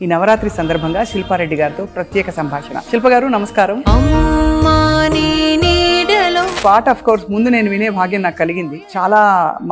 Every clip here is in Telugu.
ఈ నవరాత్రి సందర్భంగా శిల్పారెడ్డి గారితో ప్రత్యేక సంభాషణ. శిల్ప గారు నమస్కారం. పాట ఆఫ్ కోర్స్ ముందు నేను వినే భాగ్యం నాకు కలిగింది. చాలా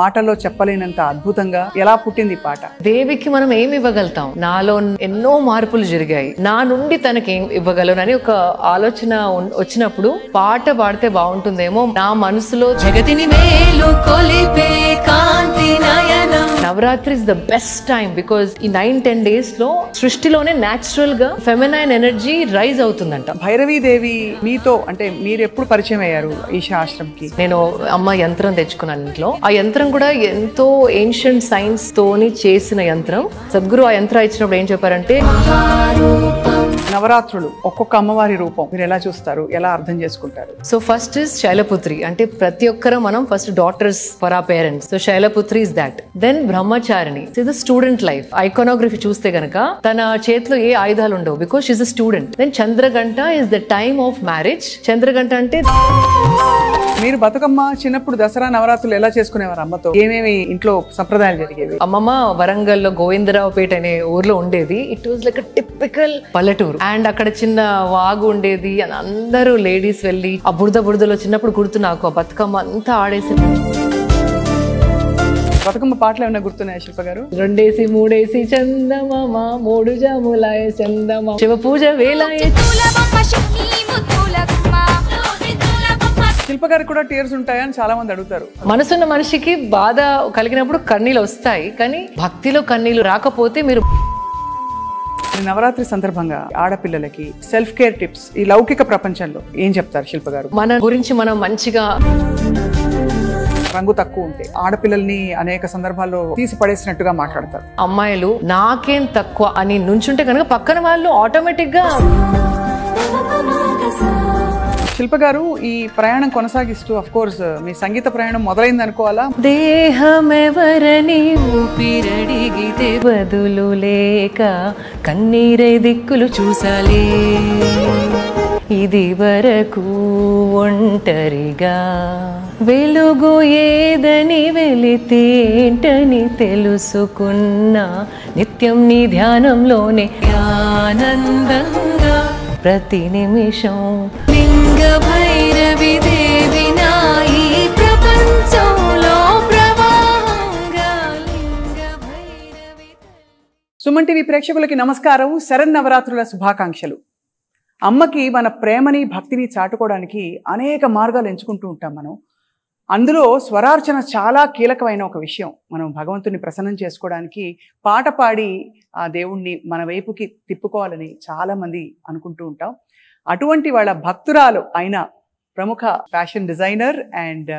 మాటల్లో చెప్పలేనంత అద్భుతంగా ఎలా పుట్టింది పాట? దేవికి మనం ఏం ఇవ్వగలుగుతాం? నాలో ఎన్నో మార్పులు జరిగాయి, నా నుండి తనకి ఏం ఇవ్వగలను అని ఒక ఆలోచన వచ్చినప్పుడు పాట పాడితే బాగుంటుందేమో. నా మనసులో జగతిని మేలు కొలిపే కాంతి నయనం. Navratri is the best time because ఈ 9-10 days లో సృష్టిలోనే న్యాచురల్ గా ఫెమినైన్ ఎనర్జీ రైజ్ అవుతుందంట. భైరవీదేవి మీతో అంటే మీరు ఎప్పుడు పరిచయం అయ్యారు ఈశా ఆశ్రమ్కి? నేను అమ్మ యంత్రం తెచ్చుకున్నాను ఇంట్లో. ఆ యంత్రం కూడా ఎంతో ఏన్షియంట్ సైన్స్ తోని చేసిన యంత్రం. సద్గురు ఆ యంత్రం ఇచ్చినప్పుడు ఏం చెప్పారంటే, నవరాత్రులు ఒక్కొక్క అమ్మవారి రూపం మీరు ఎలా చూస్తారు, ఎలా అర్థం చేసుకుంటారు? సో ఫస్ట్ ఇస్ శైలపుత్రి, అంటే ప్రతి ఒక్కరు మనం ఫస్ట్ డాటర్స్ ఫర్ ఆ parents. So Shailaputri is that. Then Brahmacharini is the student life. Iconography చూస్తే గనక తన చేతిలో ఏ ఆయుధాలు ఉండవు because she is a student. Then Chandraghanta is the time of marriage. Chandraghanta అంటే మీరు బతుకమ్మ చిన్నప్పుడు దసరా నవరాత్రులు ఎలా చేసుకునేవారు అమ్మతో? ఏమేమి ఇంట్లో సంప్రదాయాలు జరిగేవి? అమ్మమ్మ వరంగల్లో గోవిందరావుపేట అనే ఊర్లో ఉండేది. ఇట్ వాజ్ లైక్ టిపికల్ పల్లెటూరు. అండ్ అక్కడ చిన్న వాగు ఉండేది. అందరూ లేడీస్ వెళ్ళి ఆ బురదలో చిన్నప్పుడు గుర్తు నాకు ఆ బతుకమ్మ అంతా ఆడేసి. బతుకమ్మ పాటలు ఏమైనా గుర్తున్నాయా శిల్ప గారు? 2 3 చందమామ 3 జాములాయ చందమామ శివ పూజ వేలాయ. శిల్ప గారికి కూడా టీయర్స్ ఉంటాయని చాలా మంది అడుగుతారు. మనసున్న మనిషికి బాధ కలిగినప్పుడు కన్నీళ్ళు వస్తాయి, కానీ భక్తిలో కన్నీళ్ళు రాకపోతే మీరు. నవరాత్రి సందర్భంగా ఆడపిల్లలకి సెల్ఫ్ కేర్ టిప్స్ ఈ లౌకిక ప్రపంచంలో ఏం చెప్తారు శిల్ప గారు? మన గురించి మనం మంచిగా. రంగు తక్కువ ఉంటే ఆడపిల్లల్ని అనేక సందర్భాల్లో తీసి పడేసినట్టుగా మాట్లాడతారు. అమ్మాయిలు నాకేం తక్కువ అని నుంచుంటే కనుక పక్కన వాళ్ళు ఆటోమేటిక్ గా. శిల్ప గారు ఈ ప్రయాణం కొనసాగిస్తూ అఫ్ కోర్స్ మీ సంగీత ప్రయాణం మొదలైంది అనుకోవాలా? దేహమెవరని ఊపిరడిగితే బదులు లేక కన్నీరై దిక్కులు చూసాలే. ఇది వరకు ఒంటరిగా వెలుగు ఏదని వెలితేంటని తెలుసుకున్నా నిత్యం నీ ధ్యానంలోనే ఆనందంగా ప్రతి నిమిషం. లింగ భైరవి దేవి నా ఈ ప్రపంచంలో ప్రవాహంగా లింగ భైరవి. సుమన్ టీవీ ప్రేక్షకులకి నమస్కారం. శరన్నవరాత్రుల శుభాకాంక్షలు. అమ్మకి మన ప్రేమని భక్తిని చాటుకోవడానికి అనేక మార్గాలు ఎంచుకుంటూ ఉంటాం మనం. అందులో స్వరార్చన చాలా కీలకమైన ఒక విషయం. మనం భగవంతుని ప్రసన్నం చేసుకోవడానికి పాట పాడి ఆ దేవుణ్ణి మన వైపుకి తిప్పుకోవాలని చాలామంది అనుకుంటూ ఉంటాం. అటువంటి వాళ్ళ భక్తురాలు అయిన ప్రముఖ ఫ్యాషన్ డిజైనర్ అండ్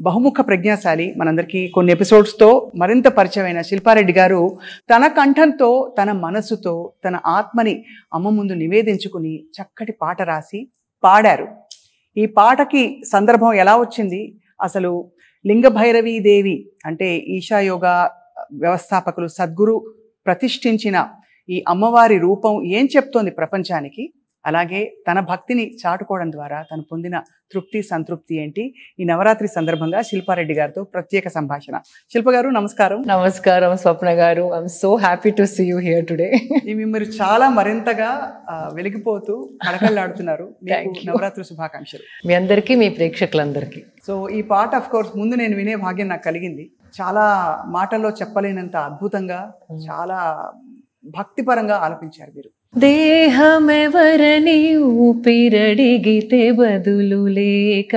బహుముఖ ప్రజ్ఞాశాలి, మనందరికీ కొన్ని ఎపిసోడ్స్తో మరింత పరిచయమైన శిల్పారెడ్డి గారు తన కంఠంతో, తన మనసుతో, తన ఆత్మని అమ్మ ముందు నివేదించుకుని చక్కటి పాట రాసి పాడారు. ఈ పాటకి సందర్భం ఎలా వచ్చింది? అసలు లింగ భైరవీ దేవి అంటే ఈశా యోగా వ్యవస్థాపకులు సద్గురు ప్రతిష్ఠించిన ఈ అమ్మవారి రూపం ఏం చెప్తోంది ప్రపంచానికి? అలాగే తన భక్తిని చాటుకోవడం ద్వారా తను పొందిన తృప్తి సంతృప్తి ఏంటి? ఈ నవరాత్రి సందర్భంగా శిల్పారెడ్డి గారితో ప్రత్యేక సంభాషణ. శిల్ప గారు నమస్కారం. నమస్కారం Swapna garu. I'm so happy to see you here today. మీరు చాలా మరింతగా వెలిగిపోతూ కళకళలాడుతున్నారు. నవరాత్రి శుభాకాంక్షలు మీ అందరికీ, మీ ప్రేక్షకులందరికీ. సో ఈ పాట ఆఫ్ కోర్స్ ముందు నేను వినే భాగ్యం నాకు కలిగింది. చాలా మాటల్లో చెప్పలేనంత అద్భుతంగా, చాలా భక్తిపరంగా ఆలపించారు మీరు. దేహమెవరని ఊపిరడిగితే బదులు లేక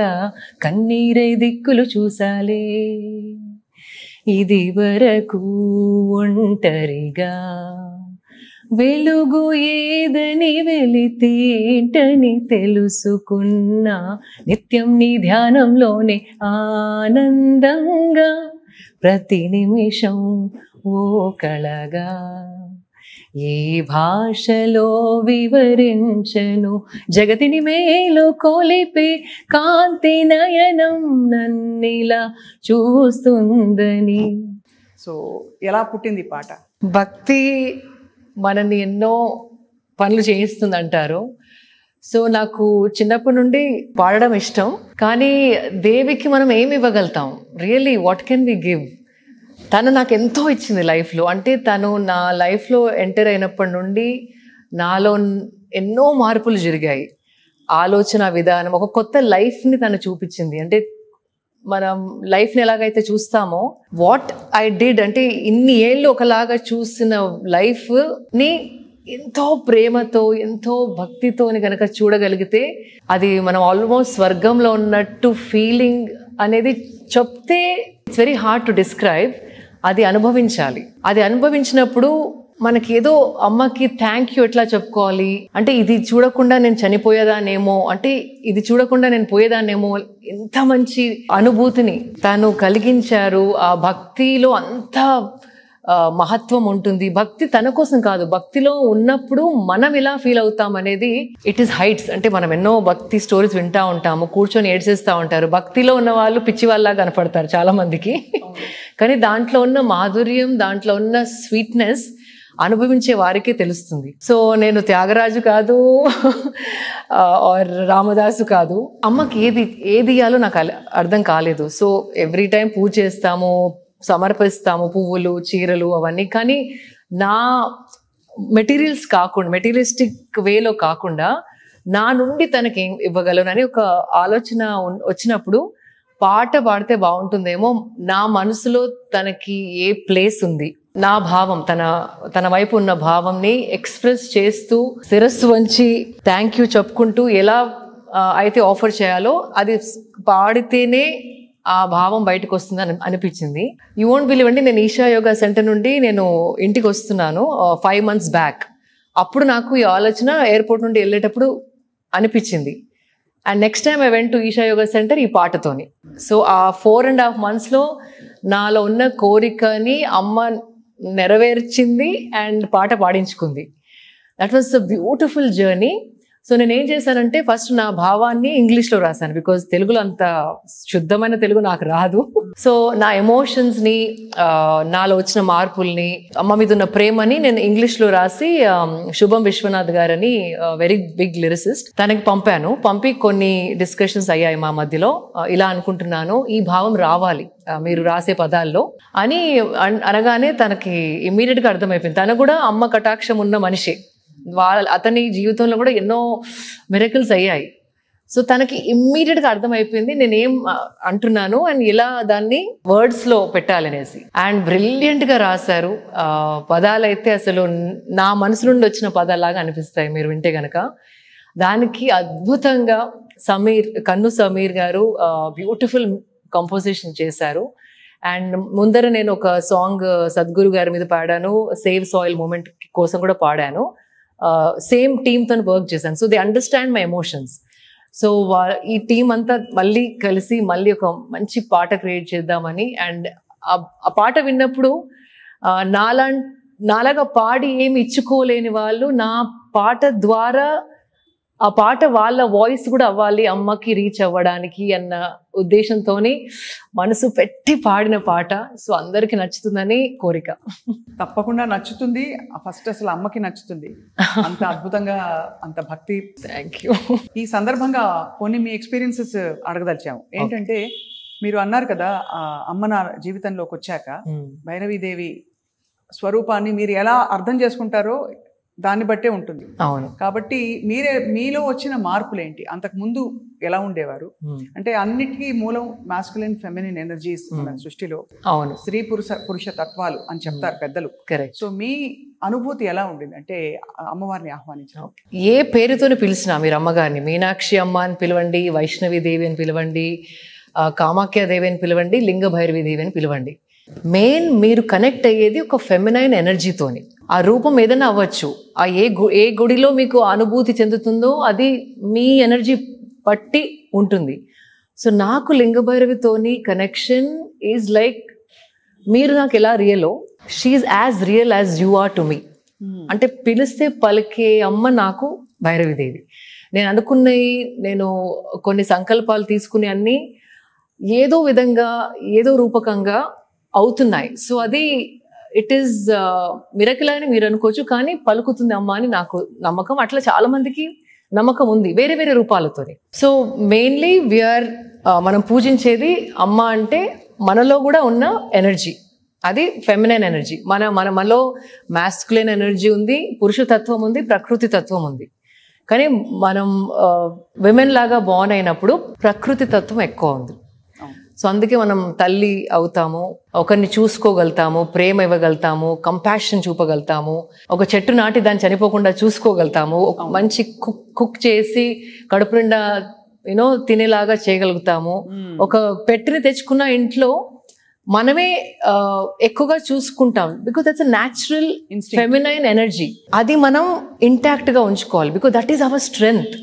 కన్నీరై దిక్కులు చూసాలే. ఇది వరకు ఒంటరిగా వెలుగు ఏదని వెలితేంటని తెలుసుకున్నా నిత్యం నీ ధ్యానంలోనే ఆనందంగా ప్రతి నిమిషం ఓ కళగా. ఏ భాషలో వివరించను జగతిని మేలు కొలిపే కాంతి నయనం నన్నిలా చూస్తుందని. సో ఎలా పుట్టింది పాట? భక్తి మనని ఎన్నో పనులు చేయిస్తుంది అంటారు. సో నాకు చిన్నప్పటి నుండి పాడడం ఇష్టం, కానీ దేవికి మనం ఏమి ఇవ్వగలుగుతాం? Really what can we give? తను నాకు ఎంతో ఇచ్చింది లైఫ్లో. అంటే తను నా లైఫ్లో ఎంటర్ అయినప్పటి నుండి నాలో ఎన్నో మార్పులు జరిగాయి. ఆలోచన విధానం, ఒక కొత్త లైఫ్ని తను చూపించింది. అంటే మనం లైఫ్ని ఎలాగైతే చూస్తామో, వాట్ ఐ డిడ్ అంటే ఇన్ని ఏళ్ళు ఒకలాగా చూసిన లైఫ్ని ఎంతో ప్రేమతో ఎంతో భక్తితోని కనుక చూడగలిగితే అది మనం ఆల్మోస్ట్ స్వర్గంలో ఉన్నట్టు ఫీలింగ్ అనేది చెప్తే it's very hard to describe. అది అనుభవించాలి. అది అనుభవించినప్పుడు మనకి ఏదో అమ్మకి థ్యాంక్ యూ ఎట్లా చెప్పుకోవాలి అంటే, ఇది చూడకుండా నేను చనిపోయేదాన్నేమో, అంటే ఇది చూడకుండా నేను పోయేదాన్నేమో, ఎంత మంచి అనుభూతిని తను కలిగించారు. ఆ భక్తిలో అంత మహత్వం ఉంటుంది. భక్తి తన కోసం కాదు, భక్తిలో ఉన్నప్పుడు మనం ఎలా ఫీల్ అవుతాం అనేది ఇట్ ఈస్ హైట్స్. అంటే మనం ఎన్నో భక్తి స్టోరీస్ వింటా ఉంటాము, కూర్చొని ఏడ్చేస్తూ ఉంటారు. భక్తిలో ఉన్న వాళ్ళు పిచ్చి వాళ్ళ కనపడతారు చాలా మందికి. కానీ దాంట్లో ఉన్న మాధుర్యం, దాంట్లో ఉన్న స్వీట్నెస్ అనుభవించే వారికే తెలుస్తుంది. సో నేను త్యాగరాజు కాదు ఆర్ రామదాసు కాదు. అమ్మకి ఏది ఇయ్యాలో నాకు అర్థం కాలేదు. సో ఎవ్రీ టైం పూజ చేస్తాము, సమర్పిస్తాము, పువ్వులు, చీరలు అవన్నీ. కానీ నా మెటీరియల్స్ కాకుండా, మెటీరియలిస్టిక్ వేలో కాకుండా నా నుండి తనకి ఏం ఇవ్వగలను ఒక ఆలోచన వచ్చినప్పుడు పాట పాడితే బాగుంటుందేమో, నా మనసులో తనకి ఏ ప్లేస్ ఉంది, నా భావం, తన వైపు ఉన్న భావంని ఎక్స్ప్రెస్ చేస్తూ శిరస్సు వంచి థ్యాంక్ యూ చెప్పుకుంటూ ఎలా అయితే ఆఫర్ చేయాలో అది పాడితేనే ఆ భావం బయటకు వస్తుంది అనిపించింది. యూ వోంట్ బిలీవ్ అండి, నేను ఈషా యోగా సెంటర్ నుండి నేను ఇంటికి వస్తున్నాను 5 months బ్యాక్. అప్పుడు నాకు ఈ ఆలోచన ఎయిర్పోర్ట్ నుండి వెళ్ళేటప్పుడు అనిపించింది. And next time I went to Isha Yoga Center ఈ పాటతోని. సో ఆ 4.5 monthsలో నాలో ఉన్న కోరికని అమ్మ నెరవేర్చింది అండ్ పాట పాడించుకుంది. That was a beautiful journey. So నేను ఏం చేశానంటే ఫస్ట్ నా భావాన్ని ఇంగ్లీష్లో రాశాను, బికాజ్ తెలుగులో అంత శుద్ధమైన తెలుగు నాకు రాదు. సో నా ఎమోషన్స్ని, నాలో వచ్చిన మార్పుల్ని, అమ్మ మీద ఉన్న ప్రేమని నేను ఇంగ్లీష్లో రాసి శుభం విశ్వనాథ్ గారని వెరీ బిగ్ లిరిసిస్ట్ తనకి పంపాను. పంపి కొన్ని డిస్కషన్స్ అయ్యాయి మా మధ్యలో. ఇలా అనుకుంటున్నాను, ఈ భావం రావాలి మీరు రాసే పదాల్లో అని అనగానే తనకి ఇమ్మీడియట్గా అర్థమైపోయింది. తను కూడా అమ్మ కటాక్షం ఉన్న మనిషి, అతని జీవితంలో కూడా ఎన్నో మిరకిల్స్ అయ్యాయి. సో తనకి ఇమ్మీడియట్గా అర్థమైపోయింది నేనేం అంటున్నాను అండ్ ఇలా దాన్ని వర్డ్స్లో పెట్టాలనేసి. అండ్ బ్రిలియంట్గా రాశారు. పదాలైతే అసలు నా మనసు నుండి వచ్చిన పదాలాగా అనిపిస్తాయి మీరు వింటే కనుక. దానికి అద్భుతంగా కన్ను సమీర్ గారు బ్యూటిఫుల్ కంపోజిషన్ చేశారు. అండ్ ముందర నేను ఒక సాంగ్ సద్గురు గారి మీద పాడాను, సేవ్ సాయిల్ మూమెంట్ కోసం కూడా పాడాను. సేమ్ టీమ్తో వర్క్ చేశాను. So they understand my emotions. So ఈ టీం అంతా మళ్ళీ కలిసి మళ్ళీ ఒక మంచి పాట క్రియేట్ చేద్దామని. అండ్ ఆ పాట విన్నప్పుడు నాలాగా పాడి ఏమి ఇచ్చుకోలేని వాళ్ళు నా పాట ద్వారా ఆ పాట వాళ్ళ వాయిస్ కూడా అవ్వాలి, అమ్మకి రీచ్ అవ్వడానికి అన్న ఉద్దేశంతోనే మనసు పెట్టి పాడిన పాట. సో అందరికి నచ్చుతుందని కోరిక. తప్పకుండా నచ్చుతుంది. ఫస్ట్ అసలు అమ్మకి నచ్చుతుంది, అంత అద్భుతంగా, అంత భక్తి. Thank you. ఈ సందర్భంగా కొన్ని మీ ఎక్స్పీరియన్సెస్ అడగదలిచాము. ఏంటంటే మీరు అన్నారు కదా, అమ్మ నా జీవితంలోకి వచ్చాక భైరవీదేవి స్వరూపాన్ని మీరు ఎలా అర్థం చేసుకుంటారో దాన్ని బట్టే ఉంటుంది. అవును. కాబట్టి మీలో వచ్చిన మార్పులు ఏంటి, అంతకు ముందు ఎలా ఉండేవారు? అంటే అన్నిటికీ మూలం మాస్కులిన్ ఫెమినిన్ ఎనర్జీస్ మన సృష్టిలో. అవును. స్త్రీ పురుష తత్వాలు అని చెప్తారు పెద్దలు. కరెక్ట్. సో మీ అనుభూతి ఎలా ఉండింది అంటే అమ్మవారిని ఆహ్వానించడం? ఏ పేరుతోని పిలిచినా మీరు అమ్మగారిని మీనాక్షి అమ్మ అని పిలవండి, వైష్ణవి దేవి అని పిలవండి, కామాఖ్య దేవి అని పిలవండి, లింగ భైరవి దేవి అని పిలవండి. మెయిన్ మీరు కనెక్ట్ అయ్యేది ఒక ఫెమినైన్ ఎనర్జీతోని. ఆ రూపం ఏదైనా అవ్వచ్చు, ఆ ఏ గుడిలో మీకు అనుభూతి చెందుతుందో అది మీ ఎనర్జీ బట్టి ఉంటుంది. సో నాకు లింగభైరవితోని కనెక్షన్ ఈజ్ లైక్ మీరు నాకు ఎలా రియలో, she's as real as you are to me. అంటే పిలిస్తే పలికే అమ్మ నాకు భైరవిదేవి. నేను అనుకున్నవి, నేను కొన్ని సంకల్పాలు తీసుకునే అన్నీ ఏదో విధంగా ఏదో రూపకంగా అవుతున్నాయి. సో అది ఇట్ ఈస్ మిరకిల్ అని మీరు అనుకోవచ్చు, కానీ పలుకుతుంది అమ్మ అని నాకు నమ్మకం. అట్లా చాలా మందికి నమ్మకం ఉంది వేరే వేరే రూపాలతో. సో మెయిన్లీ మనం పూజించేది అమ్మ అంటే మనలో కూడా ఉన్న ఎనర్జీ, అది ఫెమినైన్ ఎనర్జీ. మనలో మాస్కులైన్ ఎనర్జీ ఉంది, పురుష తత్వం ఉంది, ప్రకృతి తత్వం ఉంది. కానీ మనం విమెన్ లాగా బార్న్ అయినప్పుడు ప్రకృతి తత్వం ఎక్కువ ఉంది. సో అందుకే మనం తల్లి అవుతాము, ఒకరిని చూసుకోగలుగుతాము, ప్రేమ ఇవ్వగలుగుతాము, కంపాషన్ చూపగలుగుతాము, ఒక చెట్టు నాటి దాన్ని చనిపోకుండా చూసుకోగలుగుతాము, మంచి కుక్ చేసి కడుపు నిండా తినేలాగా చేయగలుగుతాము. ఒక పెట్టిని తెచ్చుకున్న ఇంట్లో మనమే ఎక్కువగా చూసుకుంటాం, because that's a natural feminine energy. అది మనం ఇంటాక్ట్ గా ఉంచుకోవాలి, because that is our strength.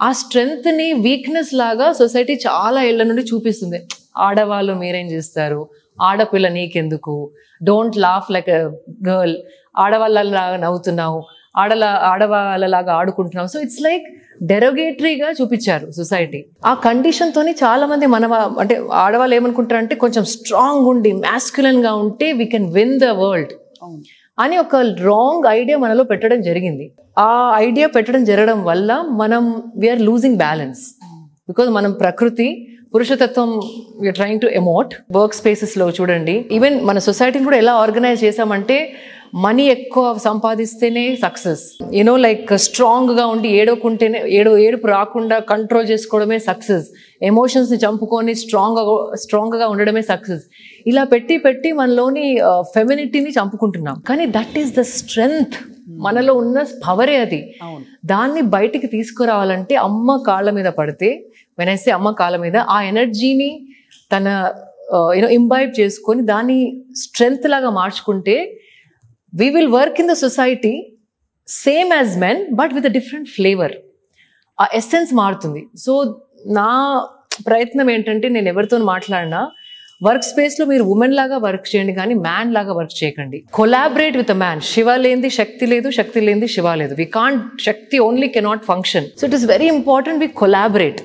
ఆ స్ట్రెంగ్త్ ని వీక్నెస్ లాగా సొసైటీ చాలా ఏళ్ల నుండి చూపిస్తుంది. ఆడవాళ్ళు మీరేం చేస్తారు, ఆడపిల్ల నీకెందుకు, don't laugh like a girl, ఆడవాళ్ళలాగా నవ్వుతున్నావు, ఆడవాళ్ళలాగా ఆడుకుంటున్నావు. సో ఇట్స్ లైక్ డెరోగేటరీగా చూపించారు సొసైటీ. ఆ కండిషన్ తోని చాలా మంది అంటే ఆడవాళ్ళు ఏమనుకుంటారంటే కొంచెం స్ట్రాంగ్ ఉండి మ్యాస్క్యులన్ గా ఉంటే we can win the world అని ఒక రాంగ్ ఐడియా మనలో పెట్టడం జరిగింది. ఆ ఐడియా పెట్టడం జరగడం వల్ల వీఆర్ లూజింగ్ బ్యాలెన్స్. బికాజ్ మనం ప్రకృతి పురుషతత్వం we're trying to emote. Work spaces లో చూడండి, ఈవెన్ మన సొసైటీని కూడా ఎలా ఆర్గనైజ్ చేసామంటే మనీ ఎక్కువ సంపాదిస్తేనే సక్సెస్, లైక్ స్ట్రాంగ్ గా ఉండి ఏడోకుంటేనే ఏడుపు రాకుండా కంట్రోల్ చేసుకోవడమే సక్సెస్, ఎమోషన్స్ ని చంపుకొని స్ట్రాంగ్ గా ఉండడమే సక్సెస్. ఇలా పెట్టి మనలోని ఫెమినిటీని చంపుకుంటున్నాం. కానీ దట్ ఈస్ ద స్ట్రెంగ్త్, మనలో ఉన్న పవరే అది. దాన్ని బయటికి తీసుకురావాలంటే అమ్మ కాళ్ళ మీద పడితే, వెనైతే అమ్మ కాళ్ళ మీద ఆ ఎనర్జీని తన ఇంబైబ్ చేసుకొని దాన్ని స్ట్రెంగ్త్ లాగా మార్చుకుంటే we will work in the society same as men but with a different flavor. ఆ ఎసెన్స్ మారుతుంది. సో నా ప్రయత్నం ఏంటంటే, నేను ఎవరితో మాట్లాడినా వర్క్ స్పేస్ లో మీరు ఉమెన్ లాగా వర్క్ చేయండి, కానీ మ్యాన్ లాగా వర్క్ చేయకండి. Collaborate with a man. Shiva లేనిది శక్తి లేదు, శక్తి లేనిది శివ లేదు. We can't, Shakti only cannot function. So it is very important we collaborate.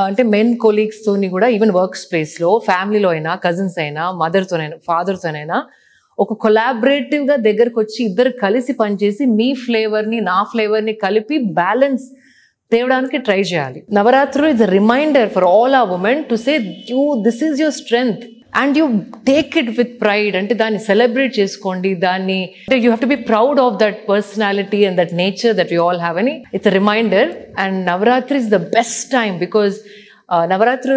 అంటే మెన్ కొలీగ్స్ తోని కూడా, ఈవెన్ వర్క్ స్పేస్ లో, ఫ్యామిలీలో అయినా, కజిన్స్ అయినా, మదర్తోనైనా, ఫాదర్తోనైనా ఒక కొలాబరేటివ్ గా దగ్గరకు వచ్చి ఇద్దరు కలిసి పనిచేసి మీ ఫ్లేవర్ ని నా ఫ్లేవర్ ని కలిపి బ్యాలెన్స్ తేవడానికి ట్రై చేయాలి. నవరాత్రులు is a reminder for all our women to say this is your strength and you take it with pride. అంటే దాన్ని సెలబ్రేట్ చేసుకోండి, దాన్ని you have to be proud of that personality and that nature that you all have అని. It's a reminder. And Navratri is the best time because Navratri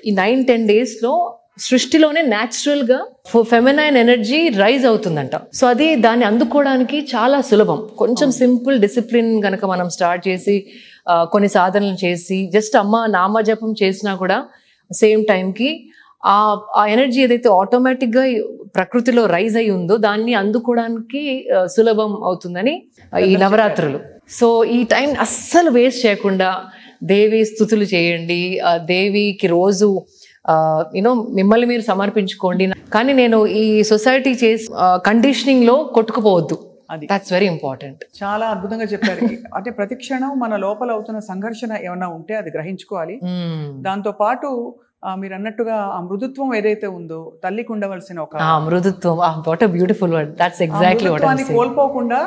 ఈ 9-10 days లో సృష్టిలోనే న్యాచురల్ గా ఫెమినైన్ ఎనర్జీ రైజ్ అవుతుందంట. సో అది దాన్ని అందుకోవడానికి చాలా సులభం. కొంచెం సింపుల్ డిసిప్లిన్ కనుక మనం స్టార్ట్ చేసి కొన్ని సాధనలు చేసి జస్ట్ అమ్మ నామజపం చేసినా కూడా సేమ్ టైంకి ఆ ఎనర్జీ ఏదైతే ఆటోమేటిక్ గా ప్రకృతిలో రైజ్ అయి ఉందో దాన్ని అందుకోవడానికి సులభం అవుతుందని ఈ నవరాత్రులు. సో ఈ టైం అస్సలు వేస్ట్ చేయకుండా దేవి స్తుతులు చేయండి, దేవికి రోజు మిమ్మల్ని మీరు సమర్పించుకోండి. కానీ నేను ఈ సొసైటీ చేసి కండిషనింగ్ లో కొట్టుకుపోవద్దు. That's very important. చాలా అద్భుతంగా చెప్పారు. అంటే ప్రతి క్షణం మన లోపల అవుతున్న సంఘర్షణ ఏమన్నా ఉంటే అది గ్రహించుకోవాలి. దాంతో పాటు మీరు అన్నట్టుగా ఆ మృదుత్వం ఏదైతే ఉందో, తల్లికి ఉండవలసిన ఒక మృదుత్వం, what a beautiful word, that's exactly what I am saying. కోల్పోకుండా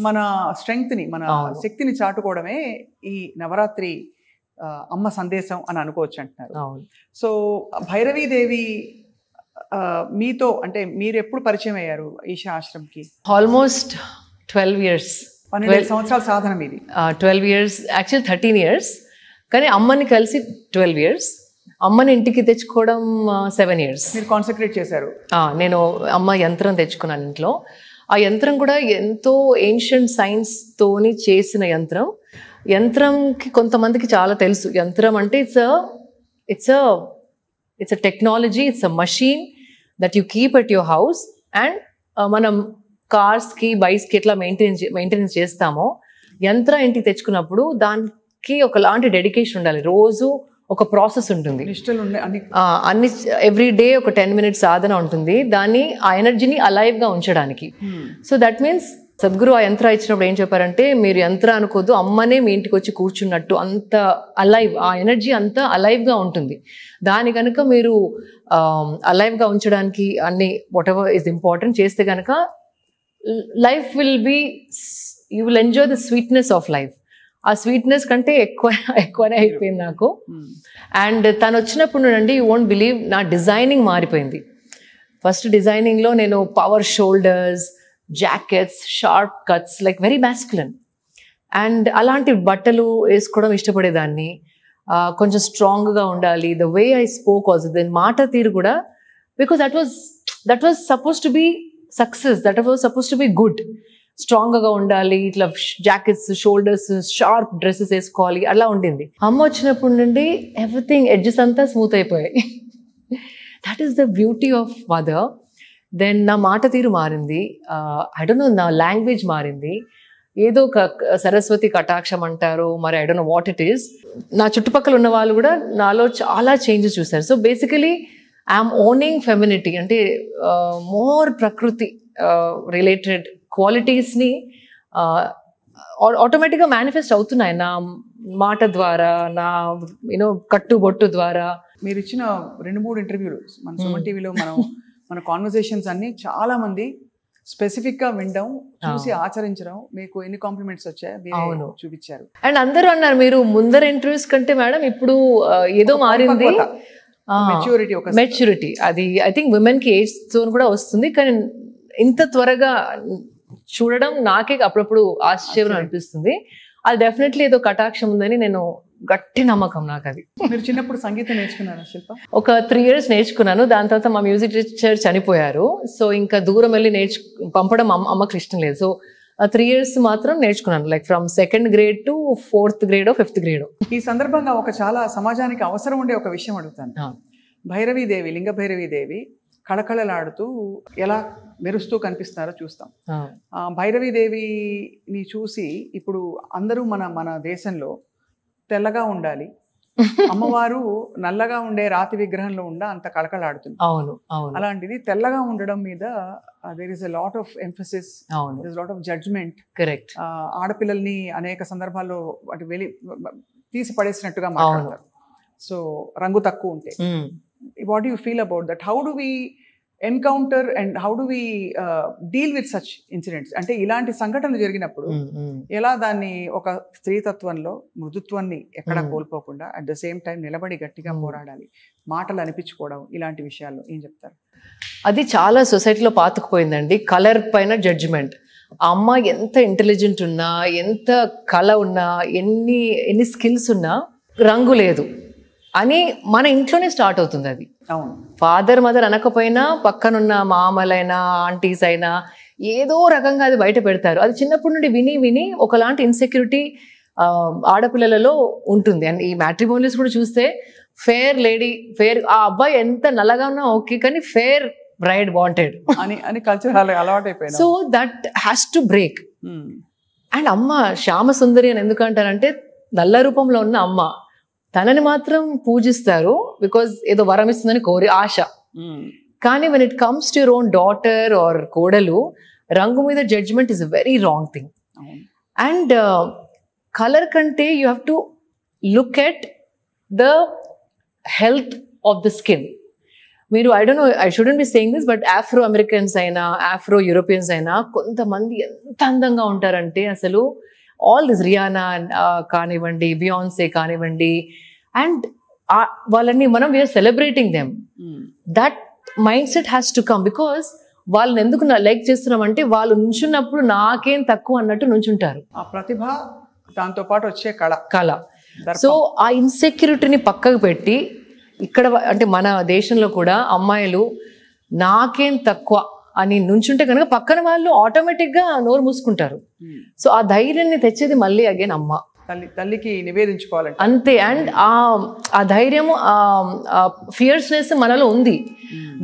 మన స్ట్రెంగ్త్ ని, మన శక్తిని చాటుకోవడమే ఈ నవరాత్రి అమ్మ సందేశం అని అనుకోవచ్చు అంటున్నారు. సో భైరవీదేవి మీతో, అంటే మీరు ఎప్పుడు పరిచయం అయ్యారు ఈశా ఆశ్రమ్కి? Almost 12 years. 12 సంవత్సరాల సాధన మీది. 12 years, యాక్చువల్ 13 years. కానీ అమ్మని కలిసి 12 years. అమ్మని ఇంటికి తెచ్చుకోవడం 7 years. మీరు కాన్సన్ట్రేట్ చేశారు. నేను అమ్మ యంత్రం తెచ్చుకున్నాను ఇంట్లో. ఆ యంత్రం కూడా ఎంతో ఏన్షియంట్ సైన్స్ తోని చేసిన యంత్రం. యంత్రంకి కొంతమందికి చాలా తెలుసు. యంత్రం అంటే it's a technology, it's a machine that you keep at your house. And మనం కార్స్కి, బైక్స్కి ఎట్లా మెయింటెనెన్స్ చేస్తామో, యంత్రం ఇంటికి తెచ్చుకున్నప్పుడు దానికి ఒకలాంటి డెడికేషన్ ఉండాలి. రోజు ఒక ప్రాసెస్ ఉంటుంది, అన్ని ఎవ్రీ డే ఒక 10 minutes సాధన ఉంటుంది దాన్ని, ఆ ఎనర్జీని అలైవ్ గా ఉంచడానికి. సో దట్ మీన్స్ సద్గురు ఆ యంత్రం ఇచ్చినప్పుడు ఏం చెప్పారంటే, మీరు యంత్రం అనుకోద్దు, అమ్మనే మీ ఇంటికి వచ్చి కూర్చున్నట్టు, అంత అలైవ్, ఆ ఎనర్జీ అంతా అలైవ్ గా ఉంటుంది. దాని కనుక మీరు అలైవ్ గా ఉంచడానికి అన్ని వాట్ ఎవర్ ఇస్ ఇంపార్టెంట్ చేస్తే కనుక life will be, you will enjoy the sweetness of life. ఆ స్వీట్నెస్ కంటే ఎక్కువనే అయిపోయింది నాకు. అండ్ తను వచ్చినప్పుడు నుండి యూ వోంట్ బిలీవ్, నా డిజైనింగ్ మారిపోయింది. ఫస్ట్ డిజైనింగ్లో నేను power shoulders, jackets, sharp cuts, like very masculine. And అలాంటి బట్టలు వేసుకోవడం ఇష్టపడేదాన్ని. కొంచెం స్ట్రాంగ్గా ఉండాలి. The way I spoke also, then మాట తీరు కూడా, because that was suppose to be success, that was suppose to be good. స్ట్రాంగ్గా ఉండాలి, ఇట్లా జాకెట్స్, షోల్డర్స్, షార్ప్ డ్రెస్సెస్ వేసుకోవాలి, అలా ఉండింది. అమ్మ వచ్చినప్పటి నుండి ఎవ్రీథింగ్ ఎడ్జెస్ అంతా స్మూత్ అయిపోయాయి. That is the beauty of mother. Then నా మాట తీరు మారింది. ఐ డోంట్ నో, నా లాంగ్వేజ్ మారింది. ఏదో ఒక సరస్వతి కటాక్షం అంటారు, మరి I don't know what it is. నా చుట్టుపక్కల ఉన్న వాళ్ళు కూడా నాలో చాలా చేంజెస్ చూశారు. So basically I'm owning femininity, అంటే మోర్ ప్రకృతి రిలేటెడ్ క్వాలిటీస్ని ఆటోమేటిక్గా మేనిఫెస్ట్ అవుతున్నాయి నా మాట ద్వారా, నా కట్టుబొట్టు ద్వారా. మీరు ఇచ్చిన 2-3 ఇంటర్వ్యూలు మన సుమన్ టీవీలో మన కాన్వర్సేషన్స్ అన్ని చాలా మంది స్పెసిఫిక్గా వినడం, చూసి ఆచరించడం, మీకు ఎన్ని కాంప్లిమెంట్స్ వచ్చాయో చూపించారు. అండ్ అందరూ అన్నారు, మీరు ముందర ఇంటర్వ్యూస్ కంటే మేడం ఇప్పుడు ఏదో మారింది, మెచ్యూరిటీ. అది ఐ థింక్ విమెన్కి ఏజ్ తో కూడా వస్తుంది, కానీ ఇంత త్వరగా చూడడం నాకే అప్పుడప్పుడు ఆశ్చర్యం అనిపిస్తుంది. అది డెఫినెట్లీ ఏదో కటాక్షం ఉందని నేను గట్టి నమ్మకం నాకు. అది మీరు చిన్నప్పుడు సంగీతం నేర్చుకున్నారా శిల్ప? ఒక 3 years నేర్చుకున్నాను. దాని తర్వాత మా మ్యూజిక్ టీచర్ చనిపోయారు. సో ఇంకా దూరం వెళ్ళి పంపడం అమ్మకి ఇష్టం లేదు. సో 3 years మాత్రం నేర్చుకున్నాను, like from 2nd grade to 4th grade or 5th grade. ఈ సందర్భంగా ఒక చాలా సమాజానికి అవసరం ఉండే ఒక విషయం అడుగుతాను. భైరవీదేవి, లింగ భైరవీదేవి కళకళలాడుతూ ఎలా మెరుస్తూ కనిపిస్తున్నారో చూస్తాం. భైరవీదేవిని చూసి ఇప్పుడు అందరూ మన దేశంలో తెల్లగా ఉండాలి, అమ్మవారు నల్లగా ఉండే రాతి విగ్రహంలో అంత కళకళలాడుతుంది. అవును అవును. అలాంటిది తెల్లగా ఉండడం మీద there is a lot of emphasis, there is lot of judgement. Correct. ఆడపిల్లల్ని అనేక సందర్భాల్లో అటు తీసి పడేసినట్టుగా మాట్లాడతారు. సో రంగు తక్కువ ఉంటే. What do you feel about that? How do we encounter and how do we deal with such incidents? అంటే ఇలాంటి సంఘటనలు జరిగినప్పుడు ఎలా దాన్ని ఒక స్త్రీతత్వంలో మృదుత్వాన్ని ఎక్కడ కోల్పోకుండా అట్ ద సేమ్ టైం నిలబడి గట్టిగా పోరాడాలి, మాటలు అనిపించుకోవడం, ఇలాంటి విషయాల్లో ఏం చెప్తారు? అది చాలా సొసైటీలో పాతుకుపోయిందండి. కలర్ పైన జడ్జిమెంట్. ఆ అమ్మాయి ఎంత ఇంటెలిజెంట్ ఉన్నా, ఎంత కళ ఉన్నా, ఎన్ని స్కిల్స్ ఉన్నా రంగు లేదు అని మన ఇంట్లోనే స్టార్ట్ అవుతుంది. అది ఫాదర్ మదర్ అనకపోయినా పక్కనున్న మామలైనా ఆంటీస్ అయినా ఏదో రకంగా అది బయట పెడతారు. అది చిన్నప్పటి నుండి విని విని ఒకలాంటి ఇన్సెక్యూరిటీ ఆడపిల్లలలో ఉంటుంది. అండ్ ఈ మ్యాట్రిమోనియల్స్ కూడా చూస్తే ఫేర్ లేడీ, ఫేర్, ఆ అబ్బాయి ఎంత నల్లగా ఉన్నా ఓకే, కానీ ఫేర్ బ్రైడ్ వాంటెడ్ అని కల్చర్ అలవాటు అయిపోయింది. So that has to break. And అమ్మ శ్యామ సుందరి అని ఎందుకంటారంటే నల్ల రూపంలో ఉన్న అమ్మ, తనని మాత్రం పూజిస్తారు బికాజ్ ఏదో వరం ఇస్తుందని కోరి ఆశ. కానీ when it comes to your own daughter or కోడలు, రంగు మీద judgment is a very wrong thing. And colour కంటే you have to look at the health of the skin. మీరు I don't know, I shouldn't be saying this, but Afro Americans అయినా ఆఫ్రో యూరోపియన్స్ అయినా కొంతమంది ఎంత అందంగా ఉంటారంటే అసలు ఆల్ దిస్ రియానా కానివ్వండి, బియాన్సే కానివ్వండి, అండ్ వాళ్ళని మనం we are celebrating them. That mindset has to come. Because వాళ్ళని ఎందుకు లైక్ చేస్తున్నామంటే వాళ్ళు నుంచున్నప్పుడు నాకేం తక్కువ అన్నట్టు నుంచుంటారు. ఆ ప్రతిభ, దాంతో పాటు వచ్చే కళ. సో ఆ ఇన్సెక్యూరిటీని పక్కకు పెట్టి ఇక్కడ అంటే మన దేశంలో కూడా అమ్మాయిలు నాకేం తక్కువ అని నుంచుంటే కనుక పక్కన వాళ్ళు ఆటోమేటిక్గా నోరు మూసుకుంటారు. సో ఆ ధైర్యాన్ని తెచ్చేది మళ్ళీ అగైన్ అమ్మ, తల్లికి నివేదించుకోవాలంటే అంతే. అండ్ ఆ ధైర్యము, ఫియర్స్నెస్ మనలో ఉంది.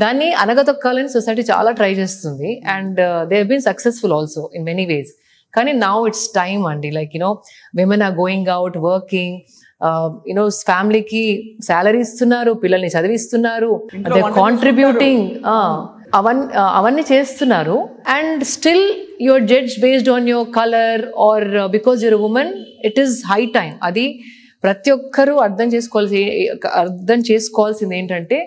దాన్ని అనగతొక్కాలని సొసైటీ చాలా ట్రై చేస్తుంది. And they have been successful also in many ways. కానీ నౌ ఇట్స్ టైమ్ అండి, like women are going out working, ఫ్యామిలీకి శాలరీ ఇస్తున్నారు, పిల్లల్ని చదివిస్తున్నారు, దే కాంట్రిబ్యూటింగ్, అవన్నీ చేస్తున్నారు. And still you're judge based on your colour or because you're women. It is high time. అది ప్రతి ఒక్కరూ అర్థం చేసుకోవాల్సింది ఏంటంటే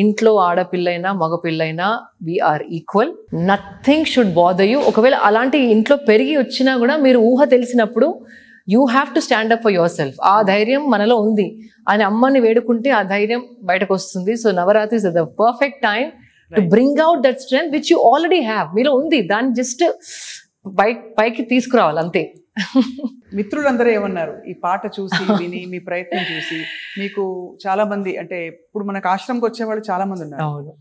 ఇంట్లో ఆడపిల్లైనా మగపిల్లైనా we're equal. Nothing should bother you. ఒకవేళ అలాంటి ఇంట్లో పెరిగి వచ్చినా కూడా మీరు ఊహ తెలిసినప్పుడు you have to stand up for your self. ఆ ధైర్యం మనలో ఉంది అని అమ్మని వేడుకుంటే ఆ ధైర్యం బయటకు వస్తుంది. So Navratri is the perfect time to bring out that strength which you already have. మీలో ఉంది, దాన్ని జస్ట్ పైకి తీసుకురావాలి అంతే. మిత్రులందరూ ఏమన్నారు ఈ పాట చూసి విని మీ ప్రయత్నం చూసి? మీకు చాలా మంది అంటే ఇప్పుడు మనకు ఆశ్రమంకి వచ్చేవాళ్ళు చాలా మంది ఉన్నారు.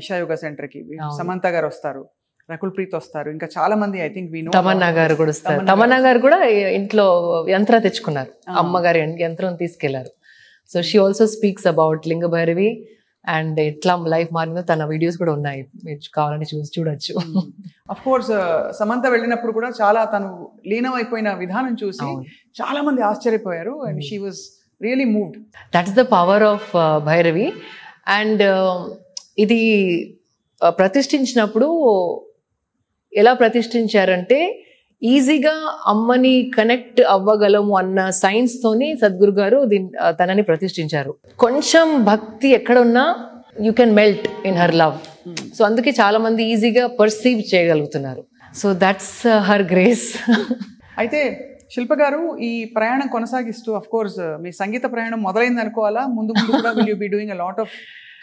ఇషా యోగా సెంటర్ కి సమంత గారు వస్తారు, రకుల్ ప్రీత్ వస్తారు, ఇంకా చాలా మంది ఐ థింక్ తమన్నా గారు కూడా వస్తారు. తమన్నా గారు కూడా ఇంట్లో యంత్రం తెచ్చుకున్నారు, అమ్మగారి యంత్రం తీసుకెళ్లారు. So she also speaks about లింగ భైరవి అండ్ ఎట్లా లైఫ్ మారిందో తన వీడియోస్ కూడా ఉన్నాయి, మీరు కావాలని చూడొచ్చు. అఫ్ కోర్స్ సమంత వెళ్ళినప్పుడు కూడా చాలా తను లీనం అయిపోయిన విధానం చూసి చాలా మంది ఆశ్చర్యపోయారు and she was really moved. That's the power of Bhairavi. And ఇది ప్రతిష్ఠించినప్పుడు ఎలా ప్రతిష్ఠించారంటే ఈజీగా అమ్మని కనెక్ట్ అవ్వగలము అన్న సైన్స్ తోని సద్గురు గారు తనని ప్రతిష్ఠించారు. కొంచెం భక్తి ఎక్కడున్నా you can melt in her love. So అందుకే చాలా మంది ఈజీగా పర్సీవ్ చేయగలుగుతున్నారు. So that's her grace. అయితే శిల్ప గారు ఈ ప్రయాణం కొనసాగిస్తూ అఫ్ కోర్స్ మీ సంగీత ప్రయాణం మొదలైంది అనుకోవాలా? ముందు కూడా will you be doing a lot of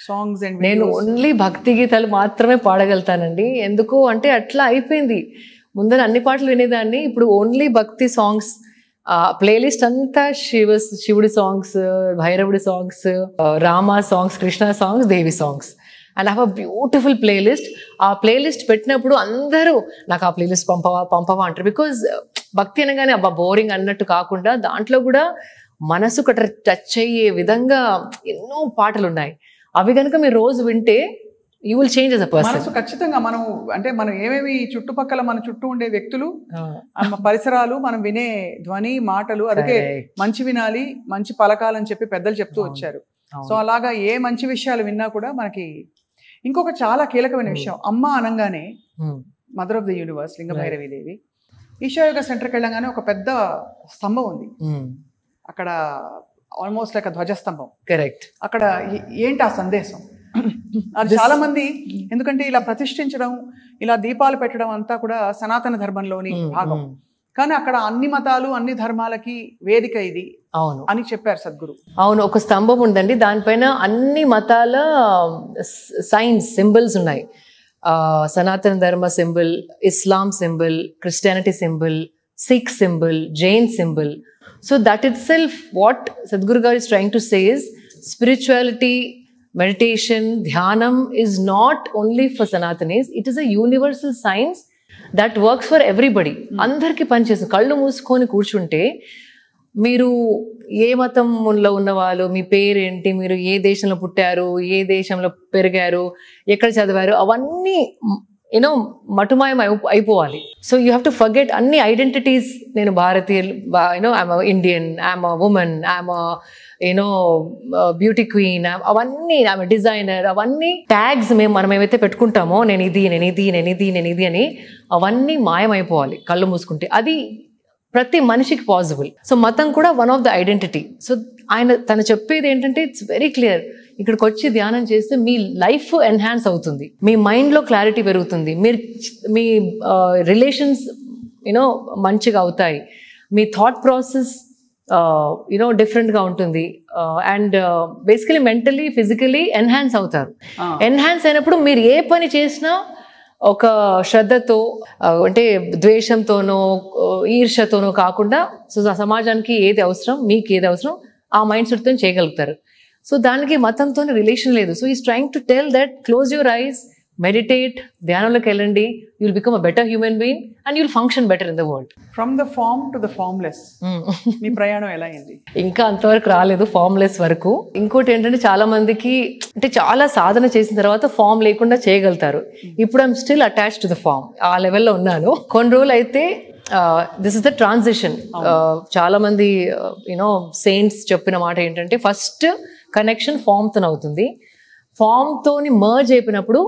songs and నేను ఓన్లీ భక్తి గీతాలు మాత్రమే పాడగలుగుతానండి. ఎందుకు అంటే అట్లా అయిపోయింది. ముందర అన్ని పాటలు వినేదాన్ని, ఇప్పుడు ఓన్లీ భక్తి సాంగ్స్. ప్లేలిస్ట్ అంతా శివుడి సాంగ్స్, భైరవుడి songs, Rama songs, Krishna songs, Devi songs. And I have a beautiful playlist. ఆ ప్లేలిస్ట్ పెట్టినప్పుడు అందరూ నాకు ఆ ప్లేలిస్ట్ పంపవా అంటారు. బికాజ్ భక్తి అనగానే అబ్బా బోరింగ్ అన్నట్టు కాకుండా దాంట్లో కూడా మనసు టచ్ అయ్యే విధంగా ఎన్నో పాటలు ఉన్నాయి. అవి కనుక మీరు రోజు వింటే you will change as a person. మనసు ఖచ్చితంగా మనం అంటే మనం ఏమేమి చుట్టుపక్కల మన చుట్టూ ఉండే వ్యక్తులు, పరిసరాలు, మనం వినే ధ్వని, మాటలు, అందుకే మంచి వినాలి, మంచి పలకాలని చెప్పి పెద్దలు చెప్తూ వచ్చారు. సో అలాగా ఏ మంచి విషయాలు విన్నా కూడా మనకి. ఇంకొక చాలా కీలకమైన విషయం, అమ్మ అనగానే మదర్ ఆఫ్ ద యూనివర్స్ లింగ భైరవి దేవి. ఈషా యోగా సెంటర్కి వెళ్ళగానే ఒక పెద్ద స్తంభం ఉంది అక్కడ, ఆల్మోస్ట్ లైక్ ధ్వజస్తంభం. కరెక్ట్. అక్కడ ఏంటి ఆ సందేశం? అది చాలా మంది, ఎందుకంటే ఇలా ప్రతిష్ఠించడం, ఇలా దీపాలు పెట్టడం అంతా కూడా సనాతన ధర్మంలోని భాగం. కానీ అక్కడ అన్ని మతాలు, అన్ని ధర్మాలకి వేదిక ఇది అని చెప్పారు సద్గురు. అవును, ఒక స్తంభం ఉందండి, దానిపైన అన్ని మతాల సైన్స్, సింబల్స్ ఉన్నాయి. Sanatana Dharma symbol, Islam symbol, Christianity symbol, Sikh symbol, Jain symbol. So that itself, what Sadhguru Garu is trying to say is spirituality, meditation, dhyanam is not only for Sanatanis. It is a universal science that works for everybody. Andarki panchesu kallu mooskoni కూర్చుంటే మీరు ఏ మతంలో ఉన్నవాళ్ళు, మీ పేరేంటి, మీరు ఏ దేశంలో పుట్టారు, ఏ దేశంలో పెరిగారు, ఎక్కడ చదివారు, అవన్నీ మటుమాయం అయిపోవాలి. So you have to forget అన్ని ఐడెంటిటీస్. నేను భారతీయ, I'm Indian, I'm woman, I'm beauty queen, అవన్నీ ఐఎమ్ డిజైనర్, అవన్నీ ట్యాగ్స్ మనం ఏమైతే పెట్టుకుంటామో, నేను ఇది అని, అవన్నీ మాయమైపోవాలి కళ్ళు మూసుకుంటే. అది ప్రతి మనిషికి పాసిబుల్. సో మతం కూడా one of the identity. So తను చెప్పేది ఏంటంటే ఇట్స్ వెరీ క్లియర్. ఇక్కడికి వచ్చి ధ్యానం చేస్తే మీ లైఫ్ ఎన్హాన్స్ అవుతుంది, మీ మైండ్లో క్లారిటీ పెరుగుతుంది, మీ రిలేషన్స్ మంచిగా అవుతాయి, మీ థాట్ ప్రాసెస్ డిఫరెంట్గా ఉంటుంది, and basically mentally, physically enhance అవుతారు. ఎన్హాన్స్ అయినప్పుడు మీరు ఏ పని చేసినా ఒక శ్రద్ధతో, అంటే ద్వేషంతోనో ఈర్ష్యతోనో కాకుండా, సో సమాజానికి ఏది అవసరం, మీకు ఏది అవసరం, ఆ మైండ్ సెట్తో చేయగలుగుతారు. సో దానికి మతంతో రిలేషన్ లేదు. So is trying to tell that close your eyes, meditate, ధ్యానంలోకి వెళ్ళండి, you will become a better human being and you will function better in the world. From the form to the formless మీ ప్రయాణం ఎలా అయింది? ఇంకా అంతవరకు రాలేదు, ఫార్మ్లెస్ వరకు. ఇంకోటి ఏంటంటే చాలా మందికి అంటే చాలా సాధన చేసిన తర్వాత ఫామ్ లేకుండా చేయగలుగుతారు. ఇప్పుడు I'm still attached to the form, ఆ లెవెల్లో ఉన్నాను. కొన్ని రోజులు అయితే దిస్ ఇస్ ద ట్రాన్సిషన్. చాలా మంది సెయింట్స్ చెప్పిన మాట ఏంటంటే ఫస్ట్ కనెక్షన్ ఫామ్తో అవుతుంది, ఫామ్తోని మర్జ్ అయిపోయినప్పుడు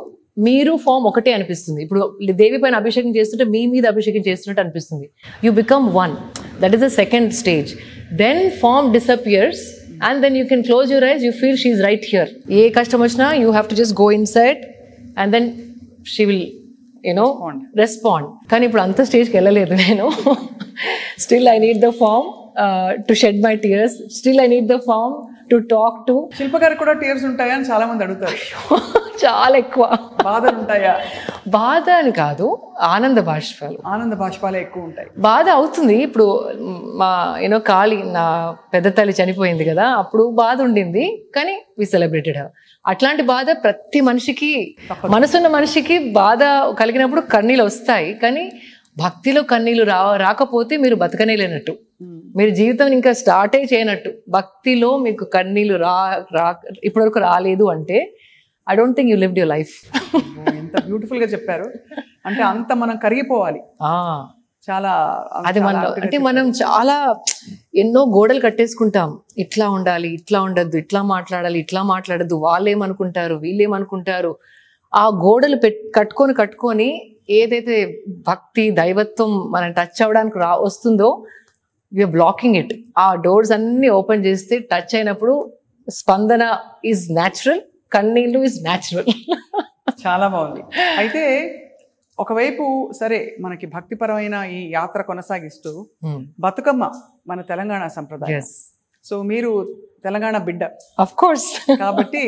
మీరు ఫామ్ ఒకటే అనిపిస్తుంది. ఇప్పుడు దేవి పైన అభిషేకం చేస్తుంటే మీ మీద అభిషేకం చేస్తున్నట్టు అనిపిస్తుంది. You become one, that is the second stage. Then form disappears and then you can close your eyes, you feel she is right here. ఏ కష్టం వచ్చినా you have to just go inside and then she will respond. కానీ ఇప్పుడు అంత స్టేజ్కి వెళ్ళలేదు నేను. Still I need the form to shed my tears, still I need the form to talk to. Shilpa గారికి కూడా టీయర్స్ ఉంటాయా అని చాలా మంది అడుగుతారు. చాలా ఎక్కువ. బాధలు ఉంటాయా? బాధ అని కాదు, ఆనంద బాష్పాలు. ఆనంద బాష్పాలే ఎక్కువ ఉంటాయి. బాధ అవుతుంది. ఇప్పుడు మా కాళీ నా పెద్ద తల్లి చనిపోయింది కదా, అప్పుడు బాధ ఉండింది, కానీ వి సెలబ్రేటెడ్. అట్లాంటి బాధ ప్రతి మనిషికి, మనసున్న మనిషికి బాధ కలిగినప్పుడు కన్నీళ్ళు వస్తాయి. కానీ భక్తిలో కన్నీళ్ళు రాకపోతే మీరు బతకనేలేనట్టు, మీరు జీవితం ఇంకా స్టార్టే చేయనట్టు. భక్తిలో మీకు కన్నీళ్ళు ఇప్పటివరకు రాలేదు అంటే I don't think you lived your life. ఎంత బ్యూటిఫుల్ గా చెప్పారు. అంటే అంత మనం కరిగిపోవాలి. చాలా అది మనలో అంటే మనం చాలా ఎన్నో గోడలు కట్టేసుకుంటాం. ఇట్లా ఉండాలి, ఇట్లా ఉండద్దు, ఇట్లా మాట్లాడాలి, ఇట్లా మాట్లాడద్దు, వాళ్ళేమనుకుంటారు, వీళ్ళేమనుకుంటారు. ఆ గోడలు కట్టుకొని ఏదైతే భక్తి దైవత్వం మనం టచ్ అవ్వడానికి వస్తుందో వీఆర్ బ్లాకింగ్ ఇట్. ఆ డోర్స్ అన్ని ఓపెన్ చేస్తే టచ్ అయినప్పుడు స్పందన ఈజ్ న్యాచురల్, కన్నీళ్ళు ఈజ్ న్యాచురల్. చాలా బాగుంది. అయితే ఒకవైపు సరే మనకి భక్తిపరమైన ఈ యాత్ర కొనసాగిస్తూ బతుకమ్మ మన తెలంగాణ సంప్రదాయం. సో మీరు తెలంగాణ బిడ్డ ఆఫ్ కోర్స్ కాబట్టి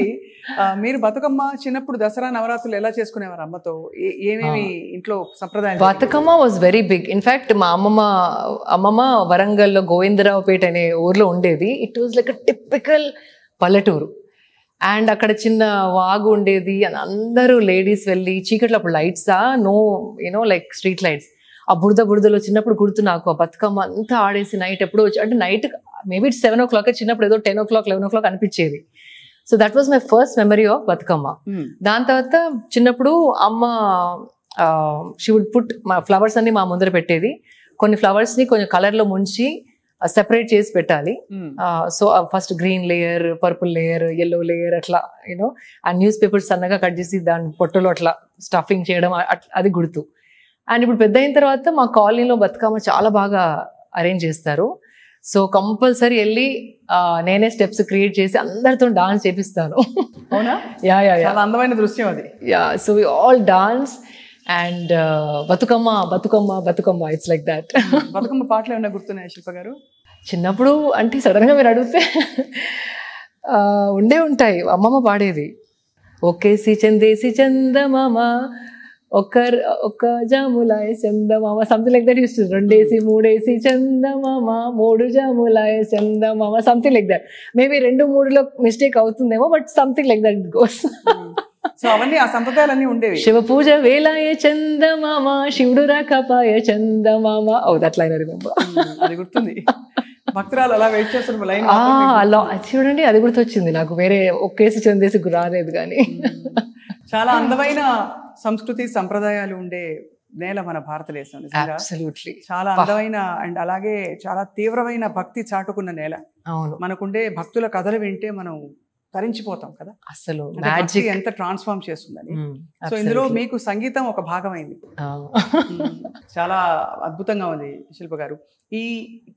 మీరు బతుకమ్మ చిన్నప్పుడు దసరా నవరాత్రులు ఎలా చేసుకునేవారు అమ్మతో? ఏమేమి ఇంట్లో సంప్రదాయం? Bathukamma was very big. In fact మా అమ్మమ్మ వరంగల్లో గోవిందరావుపేట అనే ఊర్లో ఉండేది. It was like a typical పల్లెటూరు. అండ్ అక్కడ చిన్న వాగు ఉండేది. అందరూ లేడీస్ వెళ్ళి చీకట్లో, అప్పుడు లైట్సా నో లైక్ స్ట్రీట్ లైట్స్, ఆ బురదలో చిన్నప్పుడు గుర్తు నాకు. ఆ బతుకమ్మ అంతా ఆడేసి నైట్ ఎప్పుడో అంటే నైట్ మేబీ 7 o'clock, చిన్నప్పుడు ఏదో 10 o'clock 11 o'clock అనిపించేది. So that was my first memory of Bathukamma. దాని తర్వాత చిన్నప్పుడు అమ్మ షీ వుడ్ పుట్ మా ఫ్లవర్స్ అన్ని మా ముందర పెట్టేది. కొన్ని ఫ్లవర్స్ ని కొంచెం కలర్ లో ముంచి సెపరేట్ చేసి పెట్టాలి. So first green layer, purple layer, yellow layer, అట్లా ఆ న్యూస్ పేపర్స్ సన్నగా కట్ చేసి దాని పొట్టలో అట్లా స్టఫింగ్ చేయడం, అది గుర్తు. అండ్ ఇప్పుడు పెద్ద అయిన తర్వాత మా కాలనీలో బతుకమ్మ చాలా బాగా అరేంజ్ చేస్తారు. సో కంపల్సరీ వెళ్ళి నేనే స్టెప్స్ క్రియేట్ చేసి అందరితో డాన్స్ చేపిస్తాను. అవునా? చాలా అందమైన దృశ్యం అది. So we all dance and Bathukamma Bathukamma Bathukamma, it's like that. Bathukamma పాటలు ఏమైనా గుర్తున్నాయా శిల్ప గారు? చిన్నప్పుడు అంటే సడన్ గా మీరు అడిగితే ఉంటాయి. అమ్మమ్మ పాడేది, ఒకేసి చందేసి చందమామ, ఒక్క జాములాయ చందమామ, something like that. Use to 2 3 చందమామ, 3 జాములాయ చందమామ, సంథింగ్ లైక్ దట్. మేబీ 2 3లో మిస్టేక్ అవుతుందేమో, but something like that it goes. So అవన్నీ ఆ సంప్రదాయాలన్నీ ఉండేవి. శివ పూజ వేలాయ చందమామ, శివుడు రాకపాయ చందమామ. దట్ లైన్ అది గుర్తుంది. భక్తురాలు అలా వెయిట్ చేస్తున్న లైన్ అలా చూడండి, అది గుర్తొచ్చింది నాకు. వేరే ఒకేసి చందేసి రాలేదు కానీ. చాలా అందమైన సంస్కృతి సంప్రదాయాలు ఉండే నేల మన భారతదేశం. అబ్సల్యూట్లీ చాలా అందమైన అండ్ అలాగే చాలా తీవ్రమైన భక్తి చాటుకున్న నేల. అవును, మనకుండే భక్తుల కథలు వింటే మనం తరించిపోతాం కదా, అసలు మ్యాజిక్ ఎంత ట్రాన్స్ఫార్మ్ చేస్తుందని. సో ఇందులో మీకు సంగీతం ఒక భాగమైంది. చాలా అద్భుతంగా ఉంది శిల్ప గారు. ఈ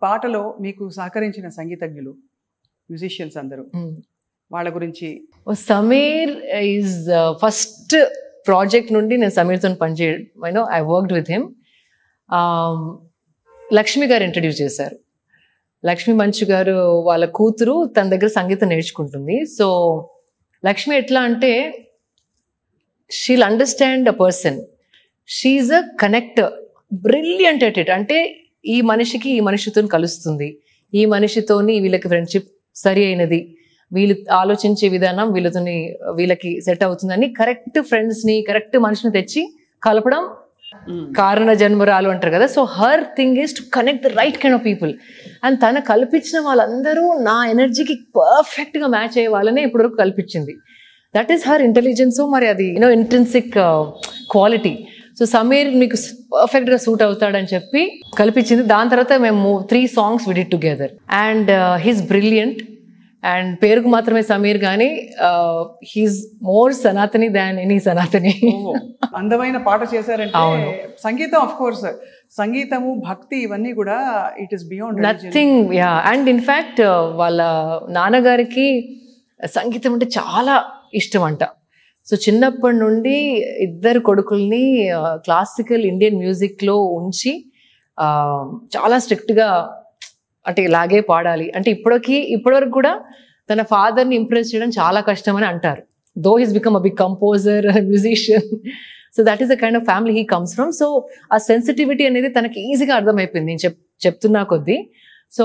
పాటలో మీకు సహకరించిన సంగీతజ్ఞులు, మ్యూజిషియన్స్ అందరూ, వాళ్ళ గురించి? సమీర్ ఈజ్ ఫస్ట్ ప్రాజెక్ట్ నుండి నేను సమీర్తో పనిచేయడం, I worked with him. Lakshmi గారు ఇంట్రడ్యూస్ చేశారు. లక్ష్మి మంచు గారు వాళ్ళ కూతురు తన దగ్గర సంగీతం నేర్చుకుంటుంది. సో లక్ష్మి ఎట్లా అంటే she'll understand a person, she's a connector, brilliant at it. అంటే ఈ మనిషికి ఈ మనిషితో కలుస్తుంది, ఈ మనిషితోని వీళ్ళకి ఫ్రెండ్షిప్ సరి అయినది, వీళ్ళు ఆలోచించే విధానం వీళ్ళకి సెట్ అవుతుందని కరెక్ట్ ఫ్రెండ్స్ని, కరెక్ట్ మనిషిని తెచ్చి కలపడం కారణ జన్మరాలు అంటారు కదా. So her thing is to connect the right kind of people. And తన కల్పించిన వాళ్ళందరూ నా ఎనర్జీకి పర్ఫెక్ట్గా మ్యాచ్ అయ్యే వాళ్ళనే ఇప్పటివరకు కల్పించింది. That is her intelligence. మరి అది ఇంట్రిన్సిక్ క్వాలిటీ. సో సమీర్ మీకు పర్ఫెక్ట్గా సూట్ అవుతాడని చెప్పి కల్పించింది. దాని తర్వాత మేము 3 songs we did together and he's brilliant. And పేరుకు మాత్రమే సమీర్ కానీ he's more Sanatani than any Sanatani. అందమైన పాట చేశారంటే సంగీతం, ఆఫ్ కోర్స్ సంగీతము, భక్తి, ఇవన్నీ కూడా it is beyond nothing. Yeah, and in fact వాళ్ళ నాన్నగారికి సంగీతం అంటే చాలా ఇష్టం అంట. సో చిన్నప్పటి నుండి 2 కొడుకుల్ని క్లాసికల్ ఇండియన్ మ్యూజిక్లో ఉంచి చాలా స్ట్రిక్ట్గా అంటే ఇలాగే పాడాలి అంటే ఇప్పటివరకు కూడా తన ఫాదర్ని ఇంప్రెస్ చేయడం చాలా కష్టం అని అంటారు. Though he's become a big composer musician. So that is the kind of family he comes from. So ఆ సెన్సిటివిటీ అనేది తనకి ఈజీగా అర్థమైపోయింది నేను చెప్తున్నా కొద్దీ. సో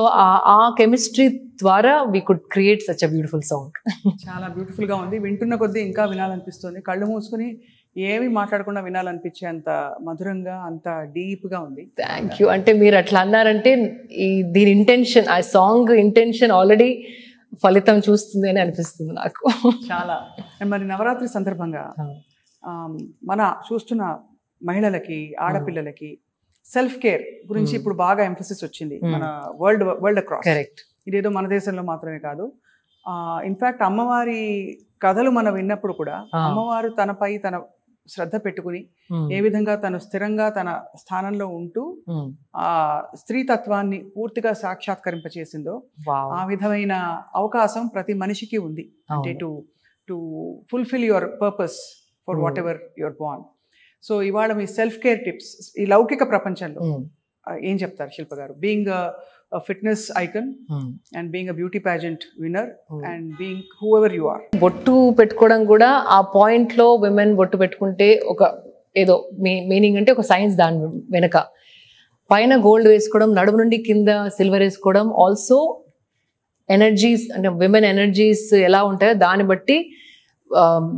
ఆ కెమిస్ట్రీ ద్వారా we could create such a beautiful song. చాలా బ్యూటిఫుల్గా ఉంది. వింటున్న కొద్దీ ఇంకా వినాలనిపిస్తుంది. కళ్ళు మూసుకుని ఏమి మాట్లాడకుండా వినాలనిపించే అంత మధురంగా, అంత డీప్గా ఉంది. Thank you. అంటే మీరు అట్లా అన్నారంటే దీని ఇంటెన్షన్, ఆ సాంగ్ ఇంటెన్షన్ ఆల్రెడీ ఫలితం చూస్తుంది అని అనిపిస్తుంది నాకు. చాలా. మరి నవరాత్రి సందర్భంగా మన చూస్తున్న మహిళలకి, ఆడపిల్లలకి సెల్ఫ్ కేర్ గురించి ఇప్పుడు బాగా ఎంఫసిస్ వచ్చింది మన వరల్డ్ అక్రాస్. కరెక్ట్. ఇదేదో మన దేశంలో మాత్రమే కాదు. ఇన్ఫ్యాక్ట్ అమ్మవారి కథలు మనం విన్నప్పుడు కూడా అమ్మవారు తనపై తన శ్రద్ధ పెట్టుకుని ఏ విధంగా తను స్థిరంగా తన స్థానంలో ఉంటూ ఆ స్త్రీతత్వాన్ని పూర్తిగా సాక్షాత్కరింపచేసిందో ఆ విధమైన అవకాశం ప్రతి మనిషికి ఉంది. అంటే to fulfil your purpose for what ever your born. So ఇవాళ మీ సెల్ఫ్ కేర్ టిప్స్ ఈ లౌకిక ప్రపంచంలో ఏం చెప్తారు Shilpa garu? Being fitness icon and being beauty pageant winner and being whoever you are. బొట్టు పెట్టుకోవడం కూడా ఆ పాయింట్ లో విమెన్ బొట్టు పెట్టుకుంటే ఒక ఏదో మీనింగ్, అంటే ఒక సైన్స్ దాని వెనక. పైన గోల్డ్ వేసుకోవడం, నడుము నుండి కింద సిల్వర్ వేసుకోవడం, ఆల్సో ఎనర్జీస్ అంటే విమెన్ ఎనర్జీస్ ఎలా ఉంటాయో దాన్ని బట్టి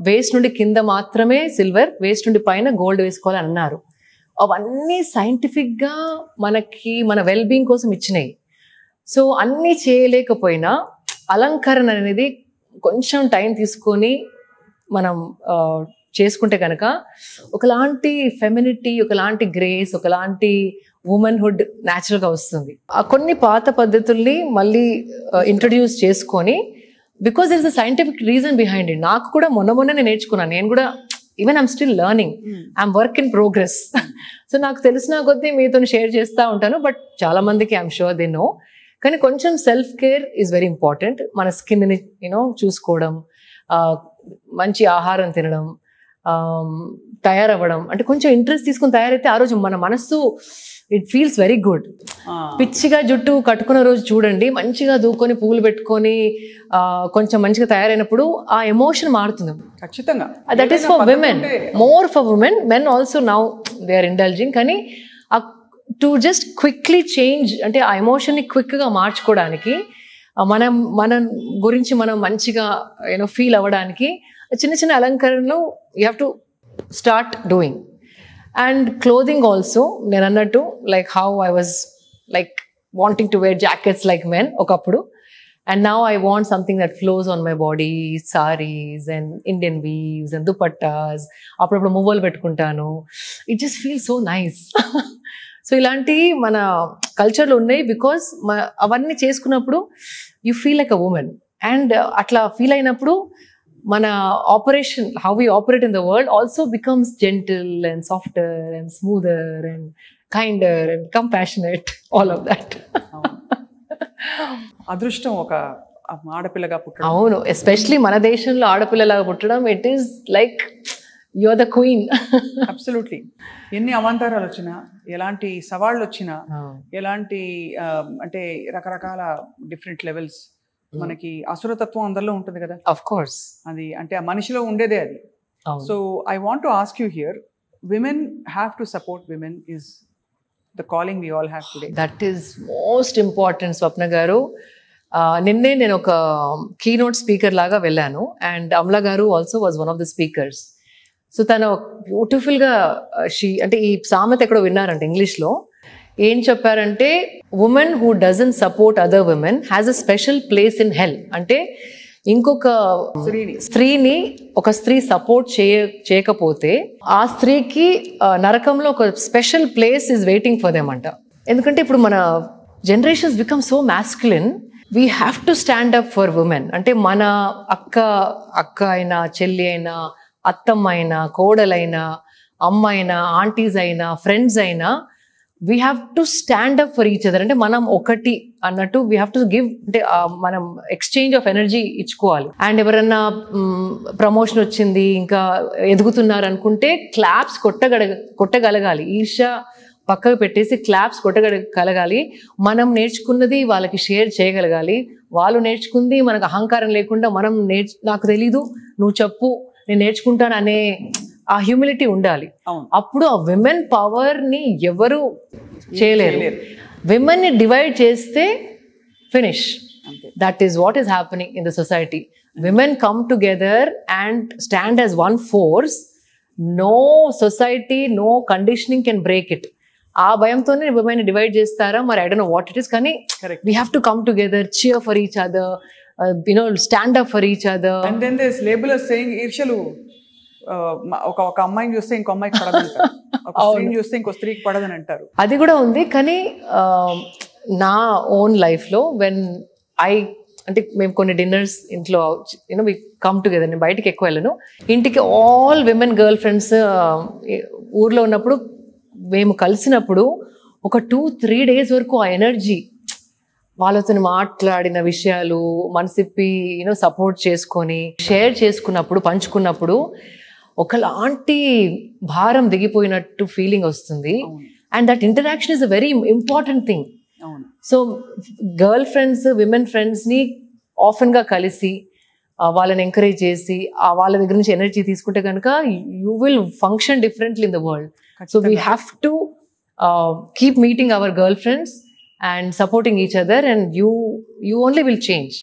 వేస్ట్ నుండి కింద మాత్రమే సిల్వర్, వేస్ట్ నుండి పైన గోల్డ్ వేసుకోవాలని అన్నారు. అవన్నీ సైంటిఫిక్గా మనకి మన వెల్బీయింగ్ కోసం ఇచ్చినాయి. సో అన్నీ చేయలేకపోయినా అలంకరణ అనేది కొంచెం టైం తీసుకొని మనం చేసుకుంటే కనుక ఒకలాంటి ఫెమినిటీ, ఒకలాంటి గ్రేస్, ఒకలాంటి ఉమెన్హుడ్ న్యాచురల్గా వస్తుంది. ఆ కొన్ని పాత పద్ధతుల్ని మళ్ళీ ఇంట్రడ్యూస్ చేసుకొని, because there is a scientific reason behind it. నాకు కూడా మొన్ననే నేర్చుకున్నాను. నేను కూడా even I'm still learning, I'm work in progress. So నాకు తెలిసిన కొద్దీ మీతో షేర్ చేస్తూ ఉంటాను. బట్ చాలా మందికి ఐఎమ్ షూర్ దే నో. కానీ కొంచెం self care is very important. మన స్కిన్ని చూసుకోవడం, మంచి ఆహారం తినడం, తయారవ్వడం, అంటే కొంచెం ఇంట్రెస్ట్ తీసుకుని తయారైతే ఆ రోజు మన మనస్సు ఇట్ ఫీల్స్ వెరీ గుడ్. పిచ్చిగా జుట్టు కట్టుకున్న రోజు చూడండి, మంచిగా దూకొని పువ్వులు పెట్టుకొని కొంచెం మంచిగా తయారైనప్పుడు ఆ ఎమోషన్ మారుతుంది ఖచ్చితంగా. That is for women, more for women. Men also now they are indulging. కానీ టు జస్ట్ క్విక్లీ చేంజ్, అంటే ఆ ఎమోషన్ని క్విక్గా మార్చుకోవడానికి, మన గురించి మనం మంచిగా ఫీల్ అవ్వడానికి చిన్న చిన్న అలంకరణలు you have to start doing. And clothing also, నేను అన్నట్టు like how I was like wanting to wear jackets like men ఒకప్పుడు, and now I want something that flows on my body, saris and Indian weaves and dupattas. అప్పుడప్పుడు మువ్వలు పెట్టుకుంటాను. It just feel so nice. So ఇలాంటివి మన కల్చర్లో ఉన్నాయి. బికాస్ అవన్నీ చేసుకున్నప్పుడు you feel like a woman. And అట్లా ఫీల్ అయినప్పుడు మన operation, how we operate in the world also becomes gentle and softer and smoother and kinder and compassionate, all of that. అదృష్టం ఒక ఆడపిల్లగా పుట్టడం. అవును, ఎస్పెషలీ మన దేశంలో ఆడపిల్లలాగా పుట్టడం, it is like you are the queen. Absolutely. ఎన్ని అవాంతరాలు వచ్చినా, ఎలాంటి సవాళ్ళు వచ్చినా, ఎలాంటి అంటే రకరకాల డిఫరెంట్ లెవెల్స్, మనకి అసురతత్వం అందరిలో ఉంటుంది కదా. ఆఫ్ కోర్స్, అది అంటే ఆ మనిషిలో ఉండేదే అది. So I want to ask you here, women have to support women is the calling we all have today. That is most important Swapna గారు. నిన్నే నేను ఒక కీనోట్ స్పీకర్ లాగా వెళ్ళాను, అండ్ అమలా గారు also was one of the speakers. So తను బ్యూటిఫుల్గా అంటే ఈ సామెత ఎక్కడో విన్నారంటే ఇంగ్లీష్లో ఏం చెప్పారంటే, women who doesn't support other women has a special place in హెల్. అంటే ఇంకొక స్త్రీని ఒక స్త్రీ సపోర్ట్ చేయకపోతే ఆ స్త్రీకి నరకంలో ఒక special place is waiting for them అంట. ఎందుకంటే ఇప్పుడు మన generations become so masculine, we have to stand up for women. అంటే మన అక్క అయినా, చెల్లి అయినా, అత్తమ్మ అయినా, కోడలైనా, అమ్మ అయినా, ఆంటీస్ అయినా, ఫ్రెండ్స్ అయినా, we have to stand up for each other. అంటే మనం ఒకటి అన్నట్టు వీ హ్యావ్ టు గివ్, అంటే మనం ఎక్స్చేంజ్ ఆఫ్ ఎనర్జీ ఇచ్చుకోవాలి. అండ్ ఎవరన్నా ప్రమోషన్ వచ్చింది, ఇంకా ఎదుగుతున్నారు అనుకుంటే క్లాప్స్ కొట్టగలగాలి. ఈర్ష్య పక్కకు పెట్టేసి క్లాప్స్ కొట్టగలగాలి. మనం నేర్చుకున్నది వాళ్ళకి షేర్ చేయగలగాలి. వాళ్ళు నేర్చుకుంది మనకు అహంకారం లేకుండా మనం నాకు తెలీదు, నువ్వు చెప్పు, నేను నేర్చుకుంటాను అనే ఆ హ్యూమిలిటీ ఉండాలి. అప్పుడు ఆ విమెన్ పవర్ ని ఎవరు చేయలేరు. విమెన్ ని డివైడ్ చేస్తే finish. That is what is happening in the society. Women come together and stand as one force. No society, no conditioning can break it. ఆ భయంతోనే విమెన్ డివైడ్ చేస్తారా మరి, I don't know what it is. కానీ we have to come together, cheer for each other, stand up for each other. And then this label is saying ఈర్ష్యలు, ఒక అమ్మాయిని చూస్తే ఇంకో అమ్మాయికి పడదంటారు, ఒక స్త్రీని చూస్తే ఇంకో స్త్రీకి పడదని అంటారు. అది కూడా ఉంది. కానీ నా ఓన్ లైఫ్లో అంటే మేము కొన్ని డిన్నర్స్ ఇంట్లో వి కమ్ టుగెదర్. నేను బయటికి ఎక్కువ వెళ్ళను. ఇంటికి ఆల్ విమెన్ గర్ల్ ఫ్రెండ్స్ ఊర్లో ఉన్నప్పుడు మేము కలిసినప్పుడు ఒక 2-3 days వరకు ఆ ఎనర్జీ, వాళ్ళతో మాట్లాడిన విషయాలు మనసిప్పి సపోర్ట్ చేసుకొని షేర్ చేసుకున్నప్పుడు, పంచుకున్నప్పుడు ఒకలాంటి భారం దిగిపోయినట్టు ఫీలింగ్ వస్తుంది. And that interaction is a very important thing. So girl friends, women ఫ్రెండ్స్ని ఆఫెన్గా కలిసి వాళ్ళని ఎంకరేజ్ చేసి వాళ్ళ దగ్గర నుంచి ఎనర్జీ తీసుకుంటే కనుక you will function differently in the world. So we have to keep meeting our girl friends and supporting each other and you only will change.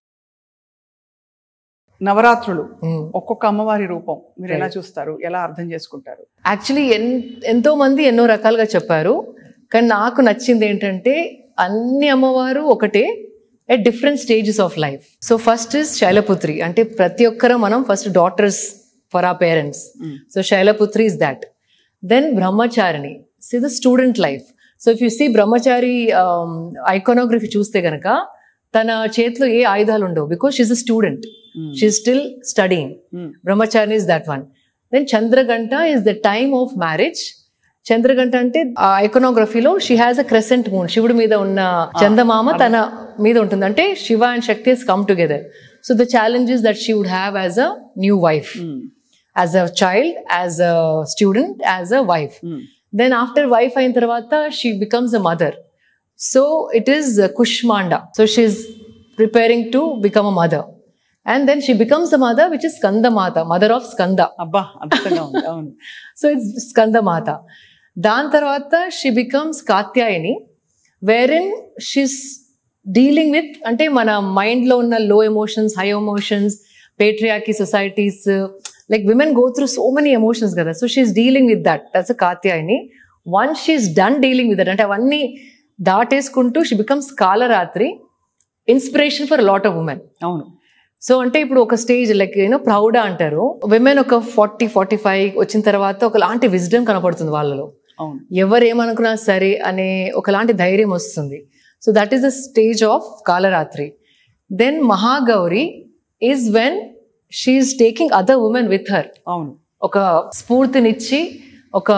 నవరాత్రులు ఒక్కొక్క అమ్మవారి రూపం మీరు ఎలా చూస్తారు, ఎలా అర్థం చేసుకుంటారు? యాక్చువల్లీ ఎంతో మంది ఎన్నో రకాలుగా చెప్పారు. కానీ నాకు నచ్చింది ఏంటంటే అన్ని అమ్మవారు ఒకటే, at different stages of life. So first is Shailaputri. అంటే ప్రతి ఒక్కరు మనం first daughters for our parents. So Shailaputri is that. Then Brahmacharini is the student life. So if you see Brahmachari iconography చూస్తే కనుక తన చేతిలో ఏ ఆయుధాలు ఉండవు, because she is a student, she is still studying. Brahmacharini is that one. Then Chandraghanta is the time of marriage. Chandraghanta అంటే ఆ ఐకోనోగ్రఫీలో she has a crescent moon, శివుడి మీద ఉన్న చందమామ తన మీద ఉంటుంది. అంటే Shiva and Shakti has come together. So the challenges that she would have as a new wife, as a child, as a student, as a wife. Then after wife అయిన తర్వాత she becomes a mother. So it is Kushmanda. So she is preparing to become a mother. And then she becomes a mother, which is Skanda Mata, mother of Skanda. Abba, adbhutanga undi. Avunu. So it's Skanda Mata. Dan tarvata she becomes Katyayini, wherein she's dealing with, ante mana mind lo unna low emotions, high emotions, patriarchy societies, like women go through so many emotions kada. So she's dealing with that. That's a Katyayini. Once she's done dealing with that, ante avanni daateskuntu she becomes Kalaratri, inspiration for a lot of women. Avunu. So అంటే ఇప్పుడు ఒక స్టేజ్ లైక్ ప్రౌడ్ అంటారు, విమెన్ ఒక 40-45 వచ్చిన తర్వాత ఒకలాంటి విజ్డమ్ కనపడుతుంది వాళ్ళలో. ఎవరేమనుకున్నా సరే అనే ఒకలాంటి ధైర్యం వస్తుంది. So that is the stage of Kalaratri. Then Mahagauri is when she's taking other women with her. అవును, ఒక స్ఫూర్తినిచ్చి ఒక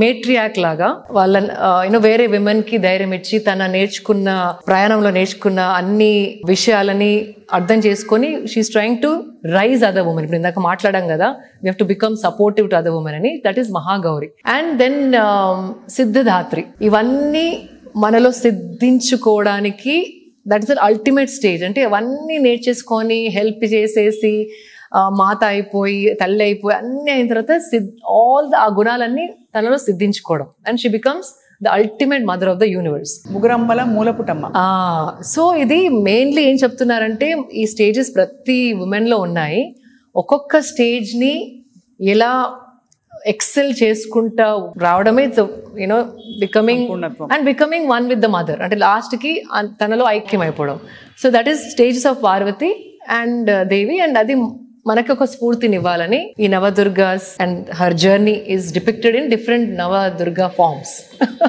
మేట్రియాక్ లాగా వాళ్ళ వేరే విమెన్ కి ధైర్యం ఇచ్చి తన నేర్చుకున్న ప్రయాణంలో నేర్చుకున్న అన్ని విషయాలని అర్థం చేసుకొని she's trying to raise other women. ఇప్పుడు ఇందాక మాట్లాడాం కదా, we have to become supportive to other women అని. That is Mahagauri. And then Siddhidatri. ఇవన్నీ మనలో సిద్ధించుకోవడానికి that is the ultimate stage. అంటే అవన్నీ నేర్చేసుకొని హెల్ప్ చేసేసి మాత అయిపోయి తల్లి అయిపోయి అన్ని అయిన తర్వాత ఆ గుణాలన్నీ తనలో సిద్ధించుకోవడం. And she becomes the ultimate mother of the universe. ముగ్గురమ్మల మూలపుటమ్మ. సో ఇది మెయిన్లీ ఏం చెప్తున్నారంటే ఈ స్టేజెస్ ప్రతి ఉమెన్ లో ఉన్నాయి. ఒక్కొక్క స్టేజ్ ని ఎలా ఎక్సెల్ చేసుకుంటా రావడమే becoming one with the mother. అంటే లాస్ట్ కి తనలో ఐక్యం అయిపోవడం. So that is stages of Parvati and Devi. And అది మనకి ఒక స్ఫూర్తినివ్వాలని ఈ Navadurgas and her journey is depicted in different Navadurga forms.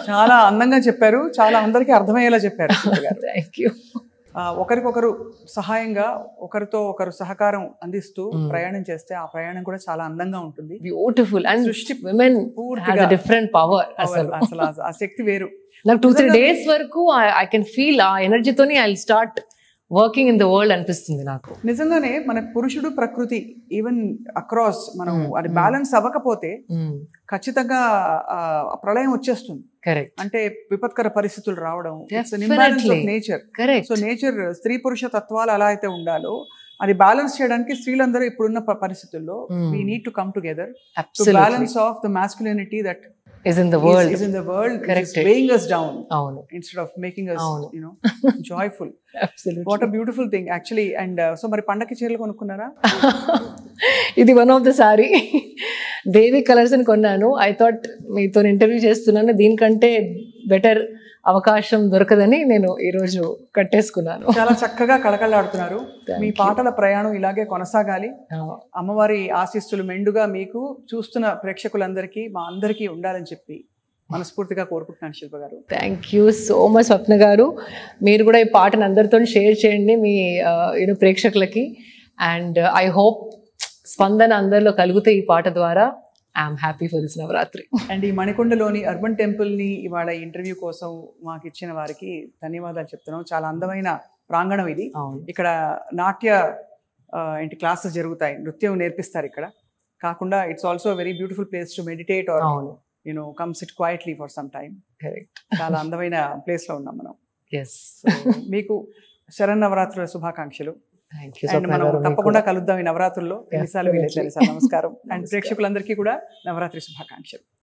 చాలా అందంగా చెప్పారు, చాలా అందరికీ అర్థమయ్యేలా చెప్పారు. Thank you. ఒకరికొకరు సహాయంగా, ఒకరితో ఒకరు సహకారం అందిస్తూ ప్రయాణం చేస్తే ఆ ప్రయాణం కూడా చాలా అందంగా ఉంటుంది. బ్యూటిఫుల్. అండ్ విమెన్ పూర్తిగా డిఫరెంట్ పవర్. అసలు ఆ శక్తి వేరు. నాకు 2-3 days వరకు ఐ కెన్ ఫీల్ ఆ ఎనర్జీతోని I will start working in the world అనిపిస్తుంది నాకు. నిజంగానే మన పురుషుడు ప్రకృతి ఈవెన్ అక్రాస్ మనం అది బ్యాలెన్స్ అవ్వకపోతే ఖచ్చితంగా ప్రళయం వచ్చేస్తుంది. కరెక్ట్. అంటే విపత్కర పరిస్థితులు రావడం, నేచర్. కరెక్ట్. సో నేచర్ స్త్రీ పురుష తత్వాలు ఎలా అయితే ఉండాలో అది బ్యాలెన్స్ చేయడానికి స్త్రీలందరూ ఇప్పుడున్న పరిస్థితుల్లో we need to come together to balance of the masculinity that is in the world, correct, is weighing us down avunu instead of making us joyful. Absolutely. What a beautiful thing actually. And so mari pandaki చీరలు కొనుక్కున్నారా? ఇది one of the sorry Devi colours అని కొన్నాను. ఐ థాట్ మీతో ఇంటర్వ్యూ చేస్తున్నాను, దీనికంటే బెటర్ అవకాశం దొరకదని నేను ఈరోజు కట్టేసుకున్నాను. చాలా చక్కగా కళకళలాడుతున్నారు. మీ పాటల ప్రయాణం ఇలాగే కొనసాగాలి. అమ్మవారి ఆశీస్సులు మెండుగా మీకు చూస్తున్న ప్రేక్షకులందరికీ మా అందరికీ ఉండాలని చెప్పి మనస్ఫూర్తిగా కోరుకుంటున్నాను శిల్ప గారు. థ్యాంక్ యూ సో మచ్ స్వప్న గారు. మీరు కూడా ఈ పాటను అందరితో షేర్ చేయండి మీ ప్రేక్షకులకి. అండ్ ఐ హోప్ స్పందన అందరిలో కలిగితే ఈ పాట ద్వారా. I'm happy for this Navratri. And ఈ మణికొండలోని అర్బన్ టెంపుల్ని ఇవాళ ఇంటర్వ్యూ కోసం మాకు ఇచ్చిన వారికి ధన్యవాదాలు చెప్తున్నాం. చాలా అందమైన ప్రాంగణం ఇది. ఇక్కడ నాట్య క్లాసెస్ జరుగుతాయి, నృత్యం నేర్పిస్తారు ఇక్కడ. కాకుండా it's also very beautiful place to meditate or come sit quietly for some time. Correct. చాలా అందమైన ప్లేస్ లో ఉన్నాం మనం. ఎస్. మీకు శరన్నవరాత్రుల శుభాకాంక్షలు. అండ్ మనం తప్పకుండా కలుద్దాం ఈ నవరాత్రుల్లో. ఎన్నిసార్లు వీలైతే నమస్కారం. అండ్ ప్రేక్షకులందరికీ కూడా నవరాత్రి శుభాకాంక్షలు.